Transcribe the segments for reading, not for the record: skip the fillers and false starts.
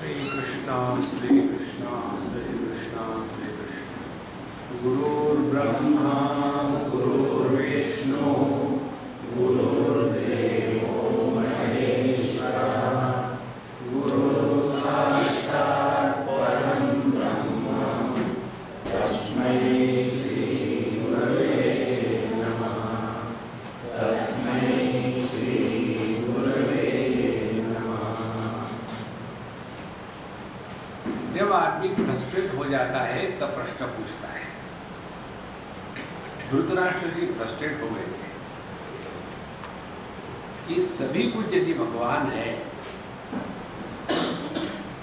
कृष्णा श्री कृष्णा श्री कृष्णा श्री कृष्ण। गुरुर्ब्रह्मा गुरुर्विष्णु गुरुर्देवो महेश्वरः गुरुः साक्षात् परं ब्रह्म तस्मै श्री गुरवे नमः। तस्मै श्री गुरवे नमः। जब आदमी फ्रस्ट्रेट हो जाता है तब प्रश्न पूछता है। धृतराष्ट्र जी फ्रस्ट्रेट हो गए थे कि सभी कुछ यदि भगवान है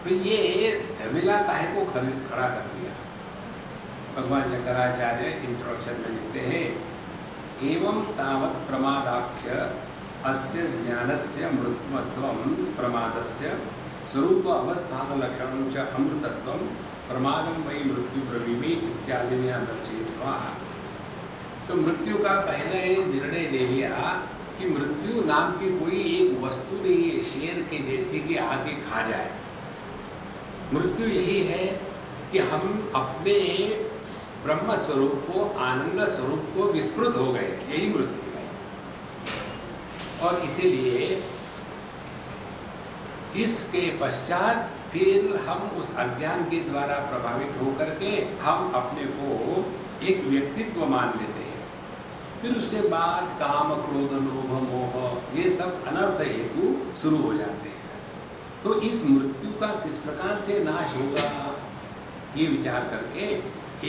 तो ये झमेला काहे को खड़ा कर दिया। भगवान शंकराचार्य इंट्रोडक्शन में लिखते हैं, एवं तावत् प्रमादाख्य अस्य ज्ञानस्य मृत्युत्वं प्रमादस्य स्वरूप अवस्थान लक्षणं च अमृतत्वं प्रमादं वै मृत्यु ब्रवीमि इत्यादि ने दर्शयित्वा। तो मृत्यु का पहले निर्णय ले लिया कि मृत्यु नाम की कोई एक वस्तु नहीं है शेर के जैसी कि आके खा जाए। मृत्यु यही है कि हम अपने ब्रह्म स्वरूप को, आनंद स्वरूप को विस्मृत हो गए, यही मृत्यु है। और इसीलिए इसके पश्चात फिर हम उस अज्ञान के द्वारा प्रभावित होकर के हम अपने को एक व्यक्तित्व मान लेते हैं। फिर उसके बाद काम क्रोध लोभ मोह ये सब अनर्थ हेतु शुरू हो जाते हैं। तो इस मृत्यु का किस प्रकार से नाश होगा ये विचार करके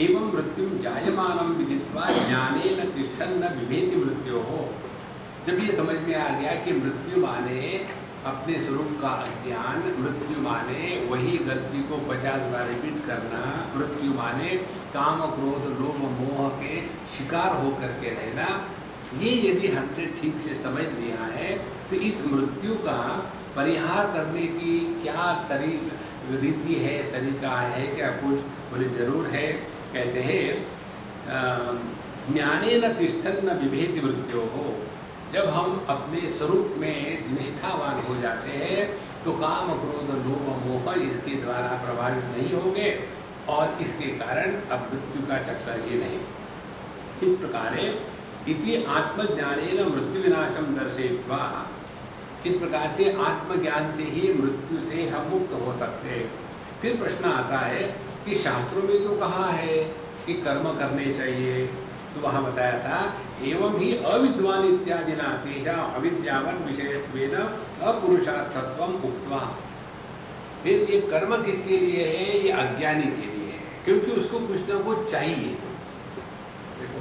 एवं मृत्यु जायमानं विदित्वा ज्ञानेन तिष्ठन् न बिभेति मृत्योः। जब ये समझ में आ गया कि मृत्यु माने अपने स्वरूप का अज्ञान, मृत्यु माने वही गलती को 50 बार रिपीट करना, मृत्यु माने काम क्रोध लोभ मोह के शिकार होकर के रहना, ये यदि हमने ठीक से समझ लिया है तो इस मृत्यु का परिहार करने की क्या रीति है, तरीका है क्या? कुछ बोले जरूर है। कहते हैं ज्ञानेन तिष्ठन् न बिभेति मृत्योः। जब हम अपने स्वरूप में निष्ठावान हो जाते हैं तो काम क्रोध लोभ मोह इसके द्वारा प्रभावित नहीं होंगे और इसके कारण अब मृत्यु का चक्कर ये नहीं। इस प्रकार इति आत्मज्ञानेन मृत्यु विनाशम दर्शयित्वा, इस प्रकार से आत्मज्ञान से ही मृत्यु से हम मुक्त हो सकते हैं। फिर प्रश्न आता है कि शास्त्रों में तो कहा है कि कर्म करने चाहिए, तो वहाँ बताया था एवं ही अविद्वान इत्यादि ना तेषाम् अविद्यावन् विषयत्वेन अपुरुषार्थत्वम् उक्त्वा। फिर ये कर्म किसके लिए है? ये अज्ञानी के लिए है, क्योंकि उसको कुछ ना कुछ चाहिए। देखो,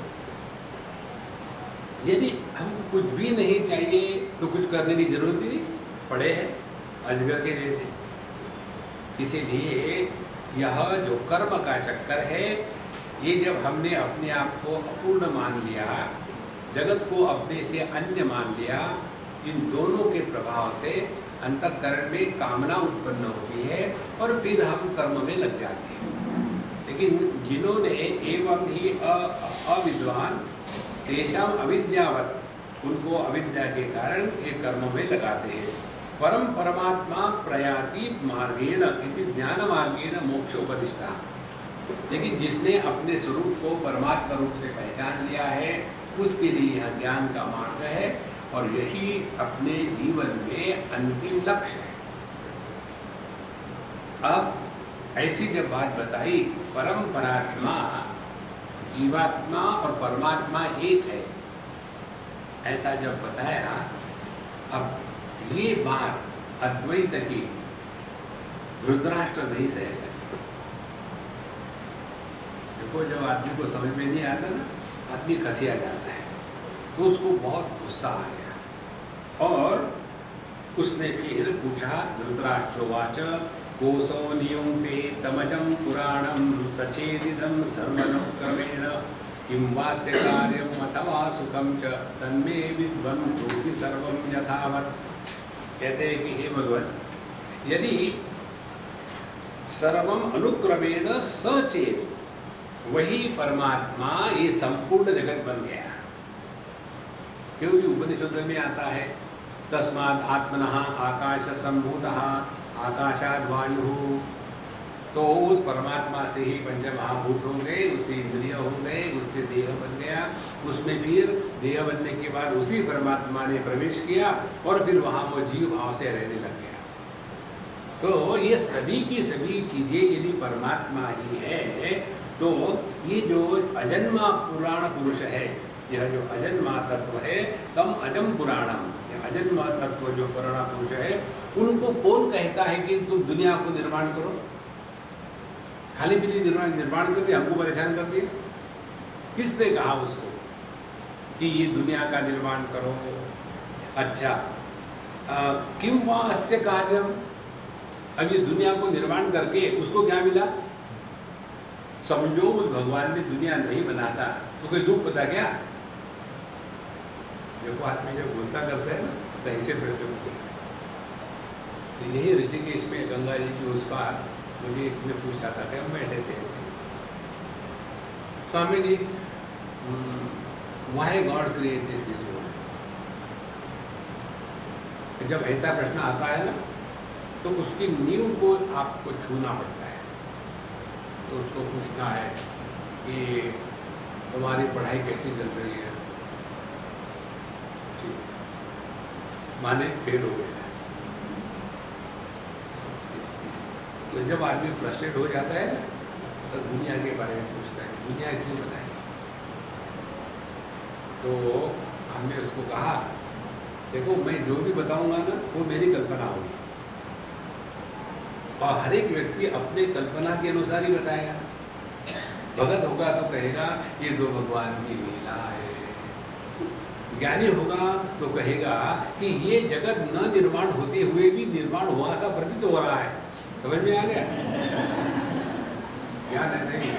यदि हमको कुछ भी नहीं चाहिए तो कुछ करने की जरूरत ही नहीं, पड़े हैं अजगर के जैसे। इसीलिए यह जो कर्म का चक्कर है, ये जब हमने अपने आप को अपूर्ण मान लिया, जगत को अपने से अन्य मान लिया, इन दोनों के प्रभाव से अंतःकरण में कामना उत्पन्न होती है और फिर हम कर्म में लग जाते हैं। लेकिन जिन्होंने एवं ही अविद्वान तेषाम् अविद्यावत्, उनको अविद्या के कारण ये कर्म में लगाते हैं। परम परमात्मा प्रयाति मार्गेण इति ज्ञान मार्गेण मोक्षोपदिष्टा। लेकिन जिसने अपने स्वरूप को परमात्मा रूप से पहचान लिया है उसके लिए यह ज्ञान का मार्ग है और यही अपने जीवन में अंतिम लक्ष्य है। अब ऐसी जब बात बताई, परम परात्मा, जीवात्मा और परमात्मा एक है, ऐसा जब बताया, अब ये बात अद्वैत की धृतराष्ट्र नहीं सह सके। देखो, जब आदमी को समझ में नहीं आता ना, आदमी कसिया जाता है, तो उसको बहुत गुस्सा आ गया और उसने फिर पूछा, धृतराष्ट्रोवाच कोसो नियुंक्ते तमजं पुराणं सचेदिदं सर्वनुक्रमेण किं वास्य कार्यम् अथवा सुखं च तन्मे विद्वन्तु हि सर्वं यथावत्। कहते हैं कि हे भगवान, यदि सर्वम अनुक्रमेण सचेत, वही परमात्मा ये संपूर्ण जगत बन गया। क्योंकि उपनिषद में आता है तस्मात् आत्मनः आकाश संभूतः आकाशाद वायु, तो उस परमात्मा से ही पंच महाभूत हो गए, उससे इंद्रिय हो गए, उससे देह बन गया, उसमें फिर देह बनने के बाद उसी परमात्मा ने प्रवेश किया और फिर वहाँ वो जीव भाव से रहने लग गया। तो ये सभी की सभी चीज़ें यदि परमात्मा ही है, तो ये जो अजन्मा पुराण पुरुष है, यह जो अजन्मा तत्व है, तम अजम पुराणम, यह अजन्मा तत्व जो पुराण पुरुष है, उनको कौन कहता है कि तुम दुनिया को निर्माण करो? खाली पीली निर्माण कर दिया, हमको परेशान कर दिया। किसने कहा उसको कि ये दुनिया का निर्माण करो? अच्छा, किम वा अस्य कार्यम, अब ये दुनिया को निर्माण करके उसको क्या मिला? समझो उस भगवान ने दुनिया नहीं बनाता तो कोई दुख होता क्या? देखो आदमी जब गुस्सा करते हैं ना तो ऐसे बैठे होते हैं। तो यही ऋषिकेश में गंगा जी की उस पार मुझे एक ने पूछा था कि हम बैठे थे, Swami ji why God created this world? जब ऐसा प्रश्न आता है ना तो उसकी नींव को आपको छूना पड़ता है। तो उसको पूछना है कि तुम्हारी पढ़ाई कैसी चल रही है? माने फेल हो गया। तो जब आदमी फ्रस्ट्रेट हो जाता है ना तो दुनिया के बारे में पूछता है कि दुनिया क्यों बनाई? तो हमने उसको कहा देखो मैं जो भी बताऊंगा ना वो मेरी कल्पना होगी और हर एक व्यक्ति अपने कल्पना के अनुसार ही बताएगा। भगत होगा तो कहेगा ये दो भगवान की लीला है, ज्ञानी होगा तो कहेगा कि ये जगत न निर्माण होते हुए भी निर्माण हुआ सा प्रतीत हो रहा है। समझ में आ गया? ज्ञान ऐसे ही है।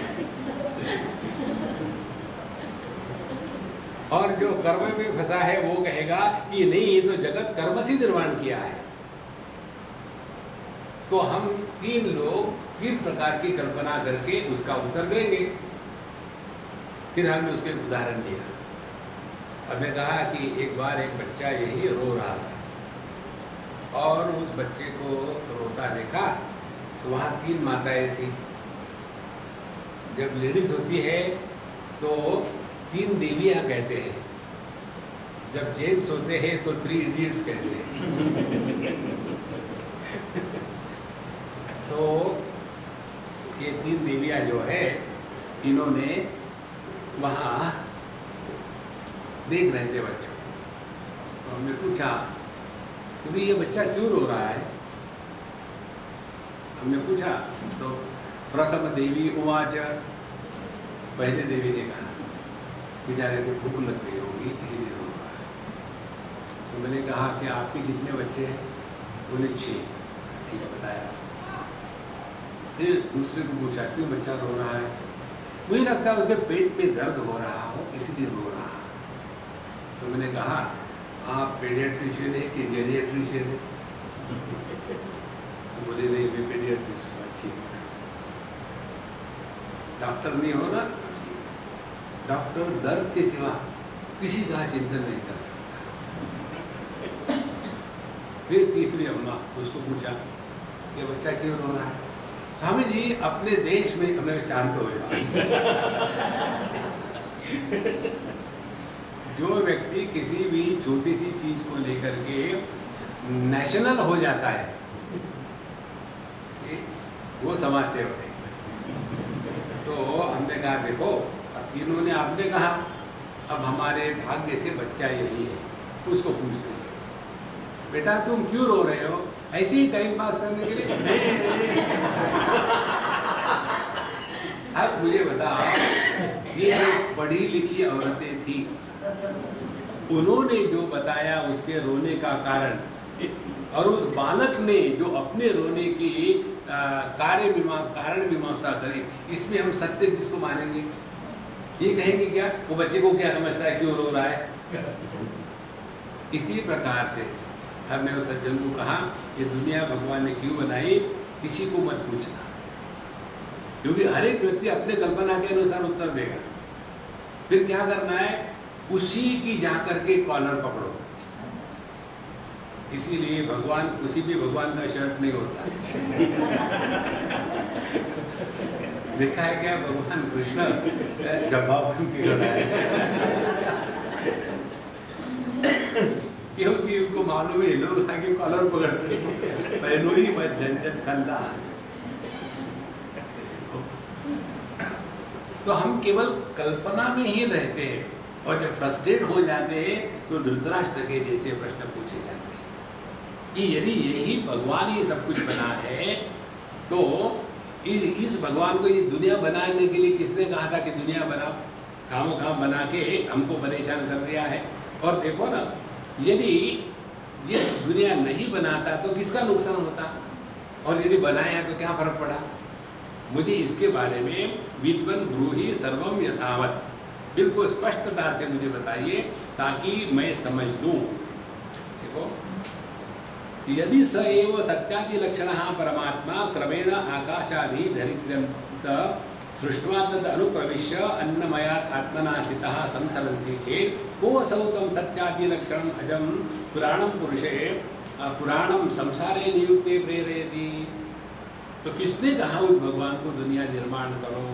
और जो कर्म में फंसा है वो कहेगा कि नहीं ये तो जगत कर्म से निर्माण किया है। तो हम तीन लोग तीन प्रकार की कल्पना करके उसका उत्तर देंगे। फिर हमने उसको एक उदाहरण दिया। हमने कहा कि एक बार एक बच्चा यही रो रहा था और उस बच्चे को रोता देखा तो वहाँ तीन माताएं थी। जब लेडीज होती है तो तीन देवियाँ कहते हैं, जब जेंट्स होते हैं तो थ्री इडियट्स कहते हैं। तो ये तीन देवियाँ जो है इन्होंने वहाँ देख रहे थे बच्चों। तो हमने पूछा कि ये बच्चा क्यों रो रहा है? हमने पूछा तो प्रथम देवी उवाच, पहले देवी ने कहा बेचारे को भूख लग गई होगी इसीलिए रो रहा है। तो मैंने कहा कि आपके कितने बच्चे हैं? उन्हें 6। ठीक है बताया। फिर दूसरे को पूछा क्यों बच्चा रो रहा है? मुझे लगता है उसके पेट में दर्द हो रहा हो इसलिए रो रहा है। तो मैंने कहा आप पीडियाट्रिशियन है कि जेरियाट्रिशियन है? तो बोले नहीं मैं पीडियाट्रिशियन। ठीक है, डॉक्टर नहीं हो ना? डॉक्टर दर्द के सिवा किसी का चिंतन नहीं कर सकता। फिर तीसरी अम्मा उसको पूछा ये बच्चा क्यों रो रहा है? स्वामी जी अपने देश में हमें शांत हो जाओ। जो व्यक्ति किसी भी छोटी सी चीज को लेकर के नेशनल हो जाता है वो समाज सेवक है। तो हमने कहा देखो अब तीनों ने आपने कहा अब हमारे भाग्य से बच्चा यही है। उसको पूछते हैं बेटा तुम क्यों रो रहे हो? ऐसे ही टाइम पास करने के लिए। अब मुझे बताओ ये जो पढ़ी लिखी औरतें थी उन्होंने जो बताया उसके रोने का कारण और उस बालक ने जो अपने रोने की कारण मीमांसा करी, इसमें हम सत्य किसको मानेंगे? ये कहेंगे क्या वो बच्चे को क्या समझता है क्यों रो रहा है? इसी प्रकार से हमने उस सज्जन को कहा ये दुनिया भगवान ने क्यों बनाई किसी को मत पूछना, क्योंकि हर एक व्यक्ति अपने कल्पना के अनुसार उत्तर देगा। फिर क्या करना है? उसी की जा करके कॉलर पकड़ो। इसीलिए भगवान, किसी भी भगवान का शर्ट नहीं होता। देखा है क्या भगवान कृष्ण जब्बा बन के खड़ा है। क्योंकि उनको मालूम है लोग आगे कॉलर पकड़ते पहनो ही मत झंझट खल्लास। तो हम केवल कल्पना में ही रहते हैं और जब फ्रस्ट्रेट हो जाते हैं तो धृतराष्ट्र के जैसे प्रश्न पूछे जाते हैं कि यदि यही भगवान ही सब कुछ बना है तो इस भगवान को ये दुनिया बनाने के लिए किसने कहा था कि दुनिया बनाओ? खामोखाम बना के हमको परेशान कर दिया है। और देखो ना, यदि ये दुनिया नहीं बनाता तो किसका नुकसान होता, और यदि बनाया तो क्या फर्क पड़ा? मुझे इसके बारे में विद्वन् ब्रूहि सर्वम यथावत, बिल्कुल स्पष्टता से मुझे बताइए ताकि मैं समझ लूं। देखो, यदि स एव सत्यादि लक्षणः परमात्मा क्रमेण आकाशादि धरित्रं सृष्ट्वा तद अनुप्रविश्य अन्नमयात् आत्मना स्थितः संसरन्ति चेत् को असौ तं सत्यादि लक्षणम् अजं पुराणं पुरुषे पुराणं संसारे नियुक्ते प्रेरयति। तो किसने कहा उस भगवान को दुनिया निर्माण करो?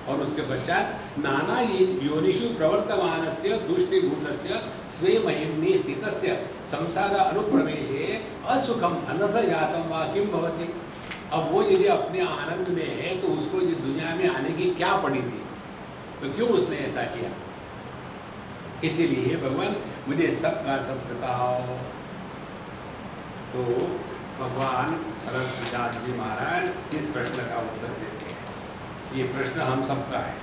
और उसके पश्चात नाना योनिषु प्रवर्तमानस्य तूष्णीभूतस्य स्वे महिम्नि स्थितस्य संसार अनुप्रवेशे असुखम अनर्थ जातम वा किम भवति। अब वो यदि अपने आनंद में है तो उसको ये दुनिया में आने की क्या पड़ी थी? तो क्यों उसने ऐसा किया? इसीलिए भगवान मुझे सब का सब बताओ। तो भगवान सरल सुजात जी महाराज इस प्रश्न का उत्तर देते हैं। ये प्रश्न हम सबका है,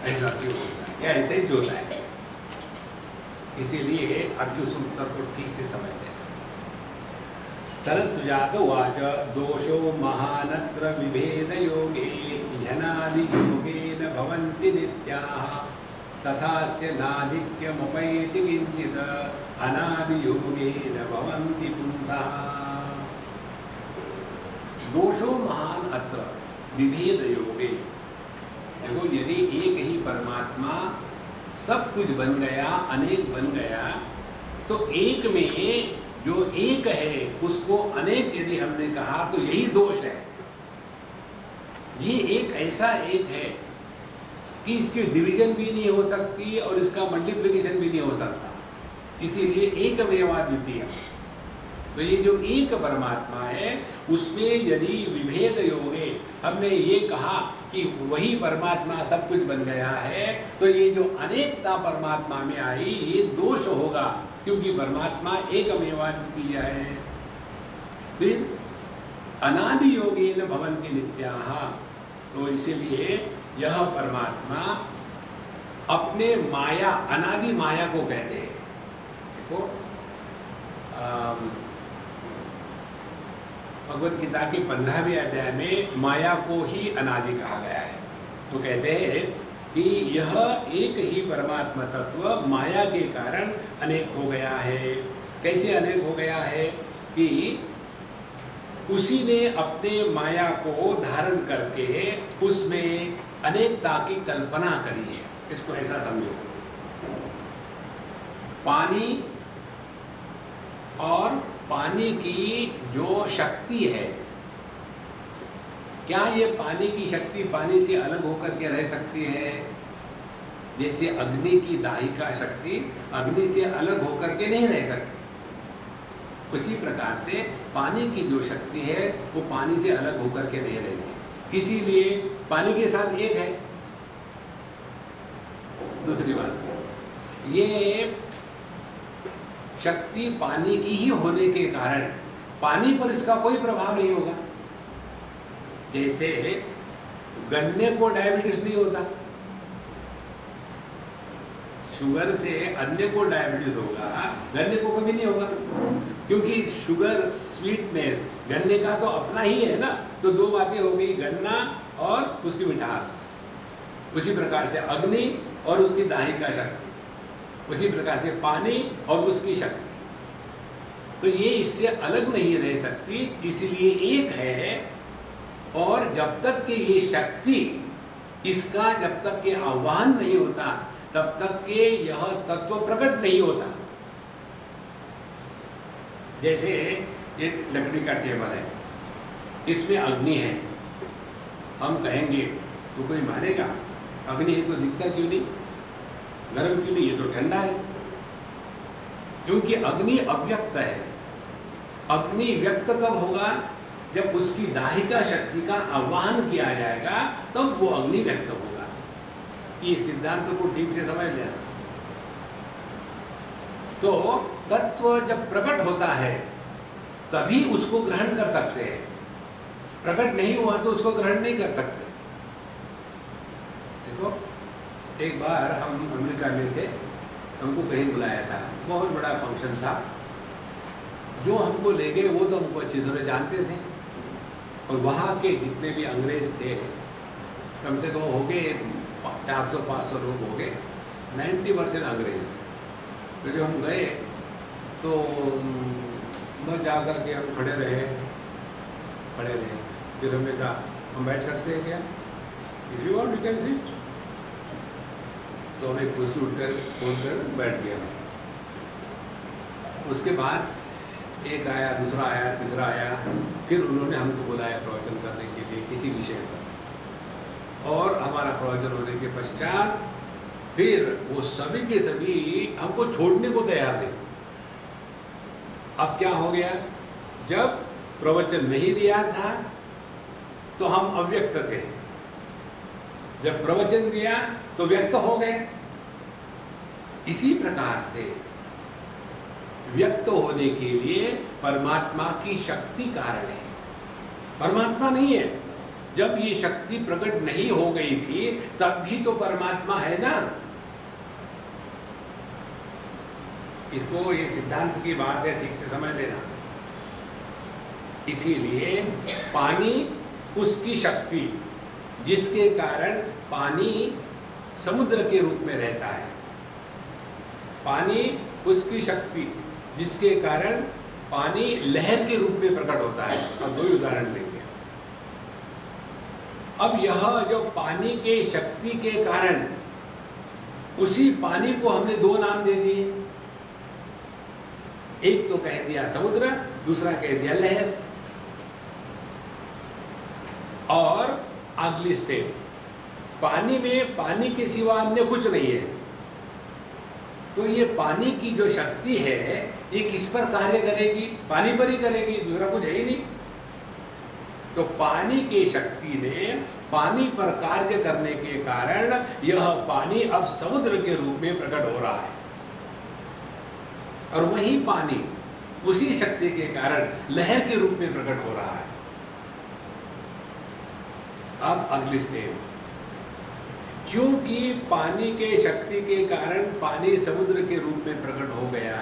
ऐसा क्यों होता है या ऐसे ही होता है? इसीलिए अब उस उत्तर को ठीक से समझ लेना। सरल सुजात उवाच दोषो महानत्र विभेद योगे ह्यनादि योगेन भवन्ति नित्याः तथास्य नाधिक्यमुपैति किंचित् अनादि योगेन भवन्ति पुंसः। दोषो महान अत्र विभेद योगे। देखो, यदि एक ही परमात्मा सब कुछ बन गया, अनेक बन गया, तो एक में जो एक है उसको अनेक यदि हमने कहा तो यही दोष है। ये एक ऐसा एक है कि इसकी डिवीजन भी नहीं हो सकती और इसका मल्टीप्लिकेशन भी नहीं हो सकता, इसीलिए एकमेवाद्वितीय। तो ये जो एक परमात्मा है उसमें यदि विभेद योगे हमने ये कहा कि वही परमात्मा सब कुछ बन गया है, तो ये जो अनेकता परमात्मा में आई ये दोष होगा, क्योंकि परमात्मा एकमेवाद्वितीय है। फिर अनादि योगेन भवन्ति नित्याः, तो इसीलिए यह परमात्मा अपने माया, अनादि माया को कहते हैं। देखो, भगवद गीता के 15वें अध्याय में माया को ही अनादि कहा गया है। तो कहते हैं कि यह एक ही परमात्मा तत्व माया के कारण अनेक हो गया है। कैसे अनेक हो गया है? कि उसी ने अपने माया को धारण करके उसमें अनेकता की कल्पना करी है। इसको ऐसा समझो, पानी और पानी की जो शक्ति है, क्या ये पानी की शक्ति पानी से अलग होकर के रह सकती है? जैसे अग्नि की दाहिका शक्ति अग्नि से अलग होकर के नहीं रह सकती, उसी प्रकार से पानी की जो शक्ति है वो पानी से अलग होकर के नहीं रहती, इसीलिए पानी के साथ एक है। दूसरी बात, ये शक्ति पानी की ही होने के कारण पानी पर इसका कोई प्रभाव नहीं होगा। जैसे गन्ने को डायबिटीज नहीं होता, शुगर से अन्य को डायबिटीज होगा, गन्ने को कभी नहीं होगा, क्योंकि शुगर स्वीटनेस गन्ने का तो अपना ही है ना। तो दो बातें हो गई, गन्ना और उसकी मिठास। उसी प्रकार से अग्नि और उसकी दाहिका शक्ति, उसी प्रकार से पानी और उसकी शक्ति, तो ये इससे अलग नहीं रह सकती, इसलिए एक है। और जब तक कि ये शक्ति इसका जब तक के आह्वान नहीं होता तब तक के यह तत्व प्रकट नहीं होता। जैसे ये लकड़ी का टेबल है, इसमें अग्नि है, हम कहेंगे तो कोई मानेगा? अग्नि है तो दिखता क्यों नहीं, गर्म क्यों नहीं, ये तो ठंडा है। क्योंकि अग्नि अव्यक्त है। अग्नि व्यक्त कब होगा? जब उसकी दाहिका शक्ति का आह्वान किया जाएगा, तब वो अग्नि व्यक्त होगा। ये सिद्धांत को ठीक से समझ लेना। तो तत्व जब प्रकट होता है तभी उसको ग्रहण कर सकते हैं, प्रकट नहीं हुआ तो उसको ग्रहण नहीं कर सकते। देखो, एक बार हम अमेरिका में थे, हमको कहीं बुलाया था, बहुत बड़ा फंक्शन था। जो हमको ले गए वो तो हमको अच्छी तरह जानते थे, और वहाँ के जितने भी अंग्रेज थे, कम से कम हो गए 400-500 लोग हो गए, 90% अंग्रेज। तो जब हम गए तो बस जा कर के हम खड़े रहे। फिर हमने कहा हम बैठ सकते हैं क्या? If you want you can sit. तो हमें कुर्सी उठकर खोलकर बैठ गया। उसके बाद एक आया, दूसरा आया, तीसरा आया, फिर उन्होंने हमको बुलाया प्रवचन करने के लिए किसी विषय पर। और हमारा प्रवचन होने के पश्चात फिर वो सभी के सभी हमको छोड़ने को तैयार नहीं। अब क्या हो गया? जब प्रवचन नहीं दिया था तो हम अव्यक्त थे, जब प्रवचन दिया तो व्यक्त हो गए। इसी प्रकार से व्यक्त होने के लिए परमात्मा की शक्ति कारण है, परमात्मा नहीं है। जब ये शक्ति प्रकट नहीं हो गई थी तब भी तो परमात्मा है ना। इसको, ये सिद्धांत की बात है, ठीक से समझ लेना। इसीलिए पानी उसकी शक्ति जिसके कारण पानी समुद्र के रूप में रहता है, पानी उसकी शक्ति जिसके कारण पानी लहर के रूप में प्रकट होता है। अब दो उदाहरण लेंगे। अब यह जो पानी के शक्ति के कारण, उसी पानी को हमने दो नाम दे दिए। एक तो कह दिया समुद्र, दूसरा कह दिया लहर। और अगली स्टेप, पानी में पानी के सिवा अन्य कुछ नहीं है। तो ये पानी की जो शक्ति है ये किस पर कार्य करेगी? पानी पर ही करेगी, दूसरा कुछ है ही नहीं। तो पानी की शक्ति ने पानी पर कार्य करने के कारण यह पानी अब समुद्र के रूप में प्रकट हो रहा है, और वही पानी उसी शक्ति के कारण लहर के रूप में प्रकट हो रहा है। अब अगली स्टेप, क्योंकि पानी के शक्ति के कारण पानी समुद्र के रूप में प्रकट हो गया,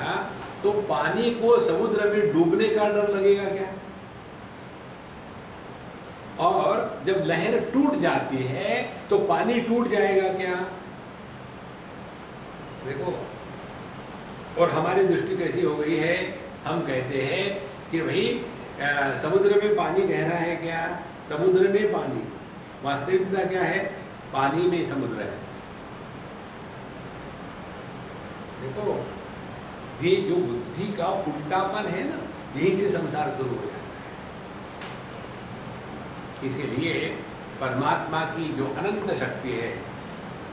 तो पानी को समुद्र में डूबने का डर लगेगा क्या? और जब लहर टूट जाती है तो पानी टूट जाएगा क्या? देखो, और हमारी दृष्टि कैसी हो गई है, हम कहते हैं कि भाई समुद्र में पानी गहरा है क्या? समुद्र में पानी, वास्तविकता क्या है? पानी में समुद्र है। देखो, ये जो बुद्धि का उल्टापन है ना, यहीं से संसार शुरू हो जाता है। इसीलिए परमात्मा की जो अनंत शक्ति है,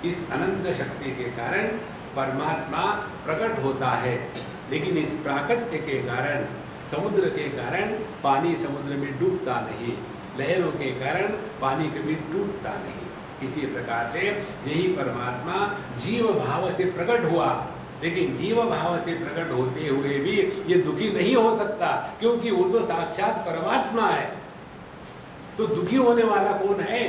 इस अनंत शक्ति के कारण परमात्मा प्रकट होता है, लेकिन इस प्राकट्य के कारण, समुद्र के कारण पानी समुद्र में डूबता नहीं, लहरों के कारण पानी कभी टूटता नहीं। इसी प्रकार से यही परमात्मा जीव भाव से प्रकट हुआ, लेकिन जीव भाव से प्रकट होते हुए भी ये दुखी नहीं हो सकता, क्योंकि वो तो साक्षात परमात्मा है। तो दुखी होने वाला कौन है?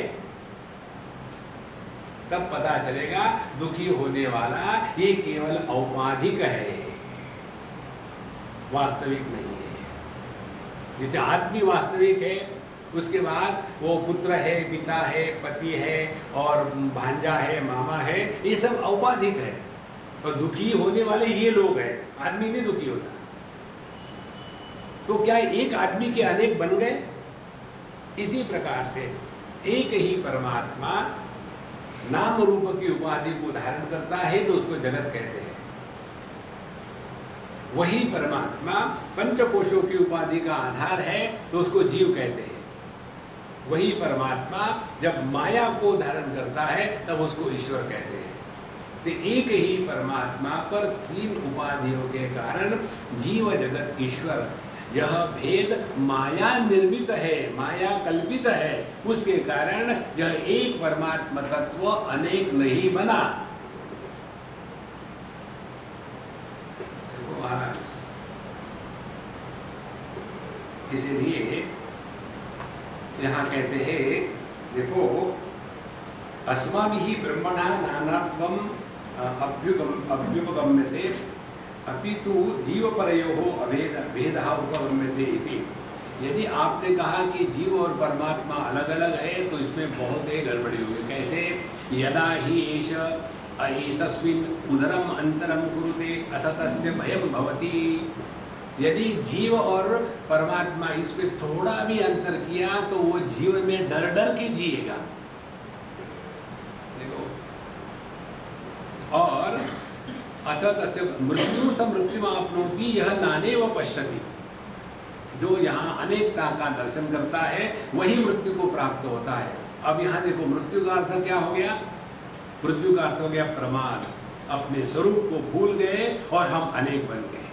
तब पता चलेगा दुखी होने वाला ये केवल औपाधिक है, वास्तविक नहीं है। जैसे आदमी वास्तविक है, उसके बाद वो पुत्र है, पिता है, पति है, और भांजा है, मामा है, ये सब औपाधिक है। और दुखी होने वाले ये लोग हैं, आदमी नहीं दुखी होता। तो क्या एक आदमी के अनेक बन गए? इसी प्रकार से एक ही परमात्मा नाम रूप की उपाधि को धारण करता है, तो उसको जगत कहते हैं। वही परमात्मा पंचकोशों की उपाधि का आधार है तो उसको जीव कहते हैं। वही परमात्मा जब माया को धारण करता है तब उसको ईश्वर कहते हैं। तो एक ही परमात्मा पर तीन उपाधियों के कारण जीव जगत ईश्वर, यह भेद माया निर्मित है, माया कल्पित है, उसके कारण यह एक परमात्मा तत्व अनेक नहीं बना। देखो महाराज, इसीलिए यहाँ कहते हैं, देखो अस्माभिः ब्रह्मणा नानात्वम् अभ्युपगम्यते अपितु जीवपरयोः भेदः उपगम्यते इति। यदि आपने कहा कि जीव और परमात्मा अलग अलग है तो इसमें बहुत ही गड़बड़ी होगी। कैसे? यदा हि एष एतस्मिन् उदरम अंतरम कुरुते अथ तस्य भयं भवति। यदि जीव और परमात्मा इसमें थोड़ा भी अंतर किया तो वो जीव में डर डर के जिएगा। देखो, और अथ तस्य मृत्यु समृत्यु आपनोति यह नानेव पश्यति। जो यहाँ अनेकता का दर्शन करता है वही मृत्यु को प्राप्त होता है। अब यहाँ देखो, मृत्यु का अर्थ क्या हो गया? मृत्यु का अर्थ हो गया प्रमाद, अपने स्वरूप को भूल गए और हम अनेक बन गए।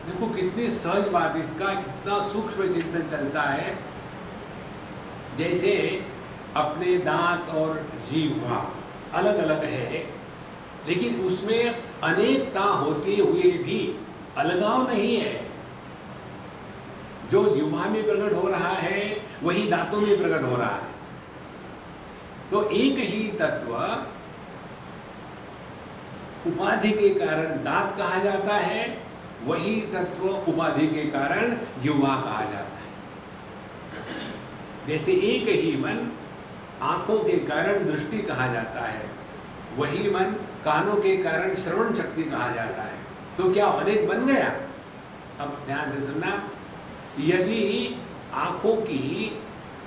देखो कितनी सहज बात, इसका कितना सूक्ष्म चिंतन चलता है। जैसे अपने दांत और जीभ अलग अलग है, लेकिन उसमें अनेकता होते हुए भी अलगाव नहीं है। जो जिह्वा में प्रकट हो रहा है वही दांतों में प्रकट हो रहा है। तो एक ही तत्व उपाधि के कारण दांत कहा जाता है, वही तत्व उपाधि के कारण जिह्वा कहा जाता है। जैसे एक ही मन आंखों के कारण दृष्टि कहा जाता है, वही मन कानों के कारण श्रवण शक्ति कहा जाता है। तो क्या अनेक बन गया? अब ध्यान से सुनना, यदि आंखों की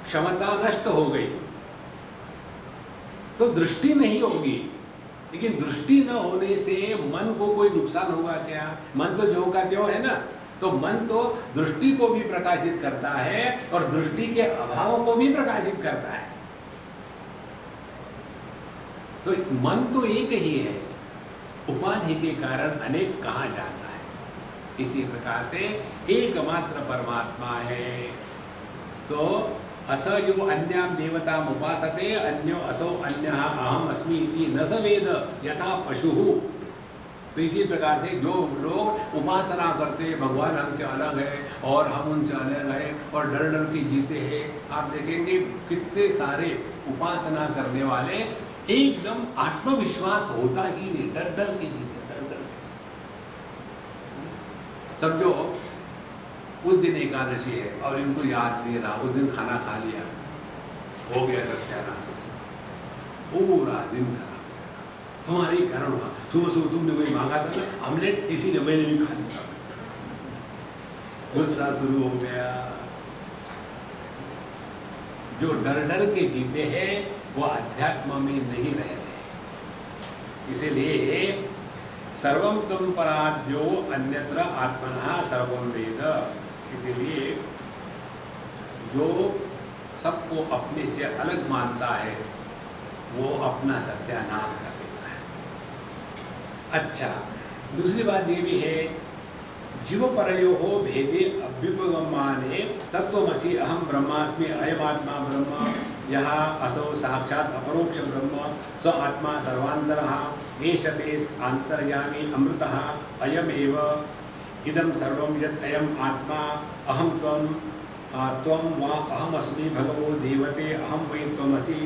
क्षमता नष्ट हो गई तो दृष्टि नहीं होगी, लेकिन दृष्टि न होने से मन को कोई नुकसान होगा क्या? मन तो ज्यों का त्यों है ना। तो मन तो दृष्टि को भी प्रकाशित करता है और दृष्टि के अभाव को भी प्रकाशित करता है। तो मन तो एक ही है, उपाधि के कारण अनेक कहा जाता है। इसी प्रकार से एकमात्र परमात्मा है। तो अथ यो अन्यां देवताम् उपासते अन्यो असौ अन्यः अहम अस्मि इति न स वेद यथा पशुः। तो इसी प्रकार से जो लोग उपासना करते भगवान हमसे अलग है और हम उनसे अलग है और डर डर के जीते हैं, आप देखेंगे कितने सारे उपासना करने वाले एकदम आत्मविश्वास होता ही नहीं, डर डर के जीते, डर डर के। समझो उस दिन एकादशी है और इनको याद नहीं रहा, उस दिन खाना खा लिया, हो गया सत्यानाश, पूरा दिन खराब गया। तुम्हारी कारण हुआ, सुबह सुबह तुमने वही मांगा था ना ऑमलेट, इसीलिए मैंने भी खा लिया। गुस्सा शुरू हो गया। जो डर डर के जीते हैं वो अध्यात्म में नहीं रह रहे। इसीलिए सर्वम तुम पराद्यो अन्यत्र आत्मनः सर्वम वेद। इसलिए जो सबको अपने से अलग मानता है वो अपना सत्यानाश कर देता है। अच्छा, दूसरी बात ये भी है, जीव परयोः भेदे अभ्युपगम्यते तत्त्वमसि अहम ब्रह्मास्मि अयमात्मा ब्रह्म यः असौ साक्षात् अपरोक्ष ब्रह्म स आत्मा सर्वान्तरः एष ते आन्तर्यामी अमृतः अयमेव इदं सर्वं यत् अयम् आत्मा अहं त्वं वा अहमस्मि भगवो देवते अहं वै त्वमसि।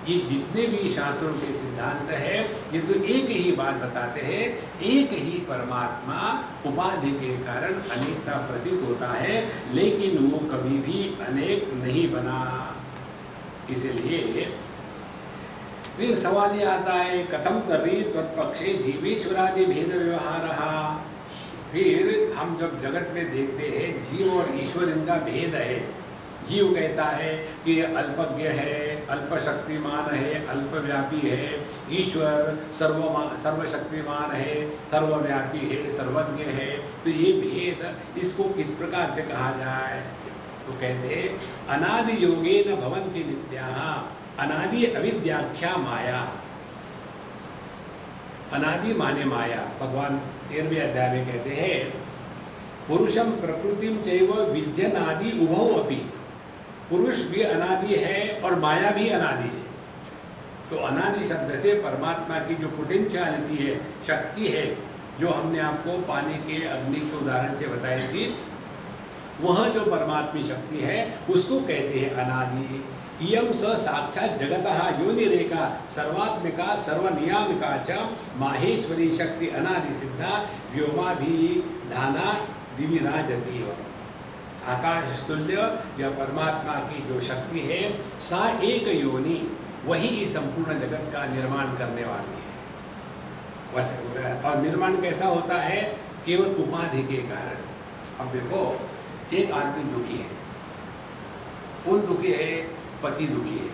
ये जितने भी शास्त्रों के सिद्धांत है ये तो एक ही बात बताते हैं, एक ही परमात्मा उपाधि के कारण अनेक सा प्रतीत होता है, लेकिन वो कभी भी अनेक नहीं बना। इसलिए फिर सवाल ये आता है, कथम तर्हि त्वत्पक्षे जीवेश्वरादि भेद व्यवहारः। फिर हम जब जगत में देखते हैं जीव और ईश्वर इनका भेद है, जीव कहता है कि ये अल्पज्ञ है, अल्पशक्तिमान है, अल्पव्यापी है, ईश्वर सर्वशक्तिमान है, सर्वव्यापी है, सर्वज्ञ है। तो ये भेद इसको किस प्रकार से कहा जाए? तो कहते अनादि योगे न भवन्ति नित्याः, अनादि अविद्याख्या माया। अनादि माने माया। भगवान 13वें अध्याय में कहते हैं पुरुषम प्रकृतिम चैव विद्यनादि उभौ अपि। पुरुष भी अनादि है और माया भी अनादि है। तो अनादि शब्द से परमात्मा की जो पोटेंशियलिटी है, शक्ति है, जो हमने आपको पानी के अग्नि के उदाहरण से बताई थी, वह जो परमात्मी शक्ति है उसको कहते हैं अनादि। इयं स साक्षात जगतः योनिरेका सर्वात्मिका सर्वनियामिका च माहेश्वरी शक्ति अनादि सिद्धा व्योमा भी धाना दिविराजती। आकाश तुल्य यह परमात्मा की जो शक्ति है, सा एक योनि, वही इस संपूर्ण जगत का निर्माण करने वाली है। और निर्माण कैसा होता है? केवल उपाधि के कारण। अब देखो, एक आदमी दुखी है, कौन दुखी है? पति दुखी है।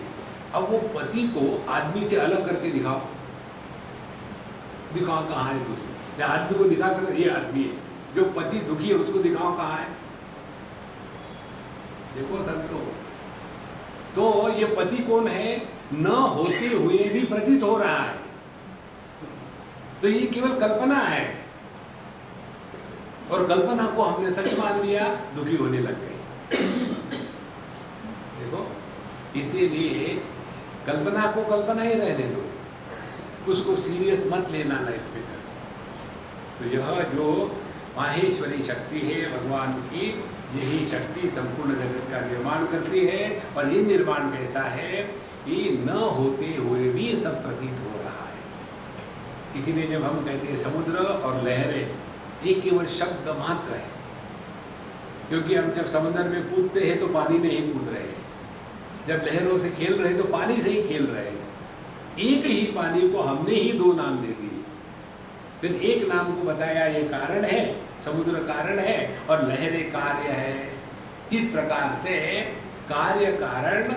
अब वो पति को आदमी से अलग करके दिखाओ, कहाँ है दुखी? आदमी को दिखा सकते, ये आदमी है। जो पति दुखी है उसको दिखाओ कहाँ है? देखो संतो, तो ये पति कौन है? न होते हुए भी प्रतीत हो रहा है। तो ये केवल कल्पना है, और कल्पना को हमने सच मान लिया, दुखी होने लग गए। देखो, इसीलिए कल्पना को कल्पना ही रहने दो, उसको सीरियस मत लेना लाइफ में। तो यह जो माहेश्वरी शक्ति है भगवान की, यही शक्ति संपूर्ण जगत का निर्माण करती है। और ये निर्माण कैसा है कि न होते हुए भी सब प्रतीत हो रहा है। इसीलिए जब हम कहते हैं समुद्र और लहरें, ये केवल शब्द मात्र है, क्योंकि हम जब समुद्र में कूदते हैं तो पानी में ही कूद रहे हैं, जब लहरों से खेल रहे हैं तो पानी से ही खेल रहे हैं। एक ही पानी को हमने ही दो नाम दे दिए, फिर एक नाम को बताया ये कारण है, समुद्र कारण है और लहरें कार्य है। इस प्रकार से कार्य कारण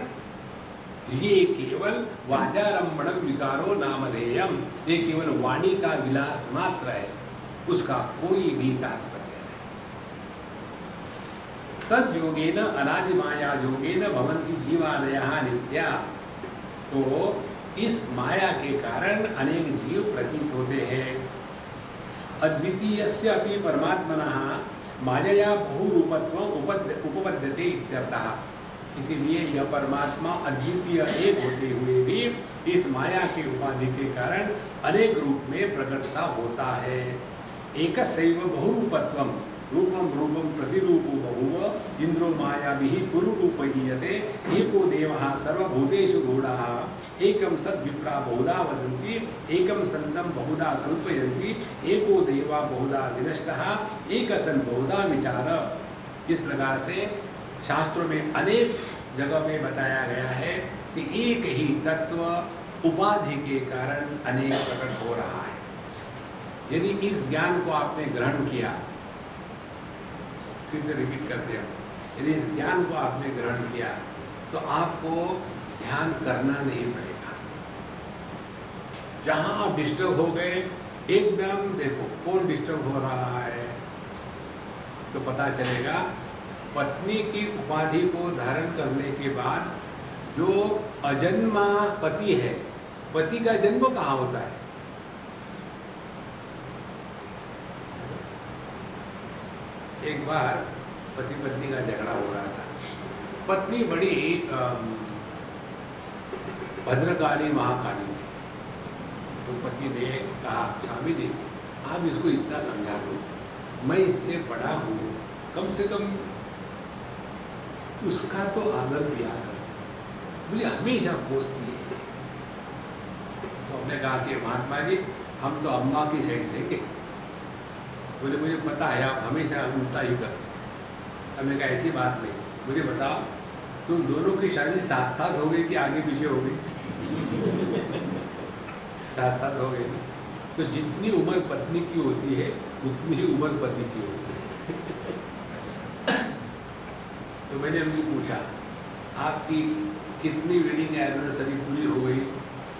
ये केवल वाचारंभणम विकारो नामधेयम, ये केवल वाणी का विलास मात्र है, उसका कोई भी तात्पर्य नहीं। तद योगेन अनादि माया योगेन भवन्ति जीवादयः नित्या। तो इस माया के कारण अनेक जीव प्रतीत होते हैं। अद्वितीयस्य अपि परमात्मनः मायया बहुरूपत्वम् उपपद्यते इत्यर्थः। इसीलिए यह परमात्मा अद्वितीय एक होते हुए भी इस माया की उपाधि के कारण अनेक रूप में प्रकट सा होता है। एकस्यैव बहुरूपत्वम् रूपम रूपम प्रतिरूपो बहुव इंद्रो मायाभिः पुरुरूपहीयते एको देवः सर्वभूतेषु गूढः एकं सद्विप्रा बहुधा वदन्ति एकं सन्तं बहुधा कल्पयन्ति एको देवा बहुधा विनष्टः एकसन् बहुधा विचार। इस प्रकार से शास्त्रों में अनेक जगह में बताया गया है कि एक ही तत्व उपाधि के कारण अनेक प्रकट हो रहा है। यदि इस ज्ञान को आपने ग्रहण किया, फिर से रिपीट करते हैं, यदि इस ज्ञान को आपने ग्रहण किया तो आपको ध्यान करना नहीं पड़ेगा। जहां आप डिस्टर्ब हो गए, एकदम देखो कौन डिस्टर्ब हो रहा है, तो पता चलेगा पत्नी की उपाधि को धारण करने के बाद जो अजन्मा पति है, पति का जन्म कहाँ होता है? एक बार पति पत्नी का झगड़ा हो रहा था। पत्नी बड़ी भद्रकाली महाकाली थी। तो पति ने कहा, स्वामी जी आप इसको इतना समझा दो, मैं इससे बड़ा हूँ, कम से कम उसका तो आदर किया कर, मुझे हमेशा कोसती है। तो हमने कहा कि महात्मा जी हम तो अम्मा की साइड लेंगे। बोले मुझे पता है आप हमेशा उल्टा ही करते हैं। हमने कहा ऐसी बात नहीं, मुझे बताओ तुम दोनों की शादी साथ साथ हो गई कि आगे पीछे हो गई? साथ साथ हो गई ना। तो जितनी उम्र पत्नी की होती है उतनी ही उम्र पति की होती है। तो मैंने उनको पूछा आपकी कितनी वेडिंग एनिवर्सरी पूरी हो गई?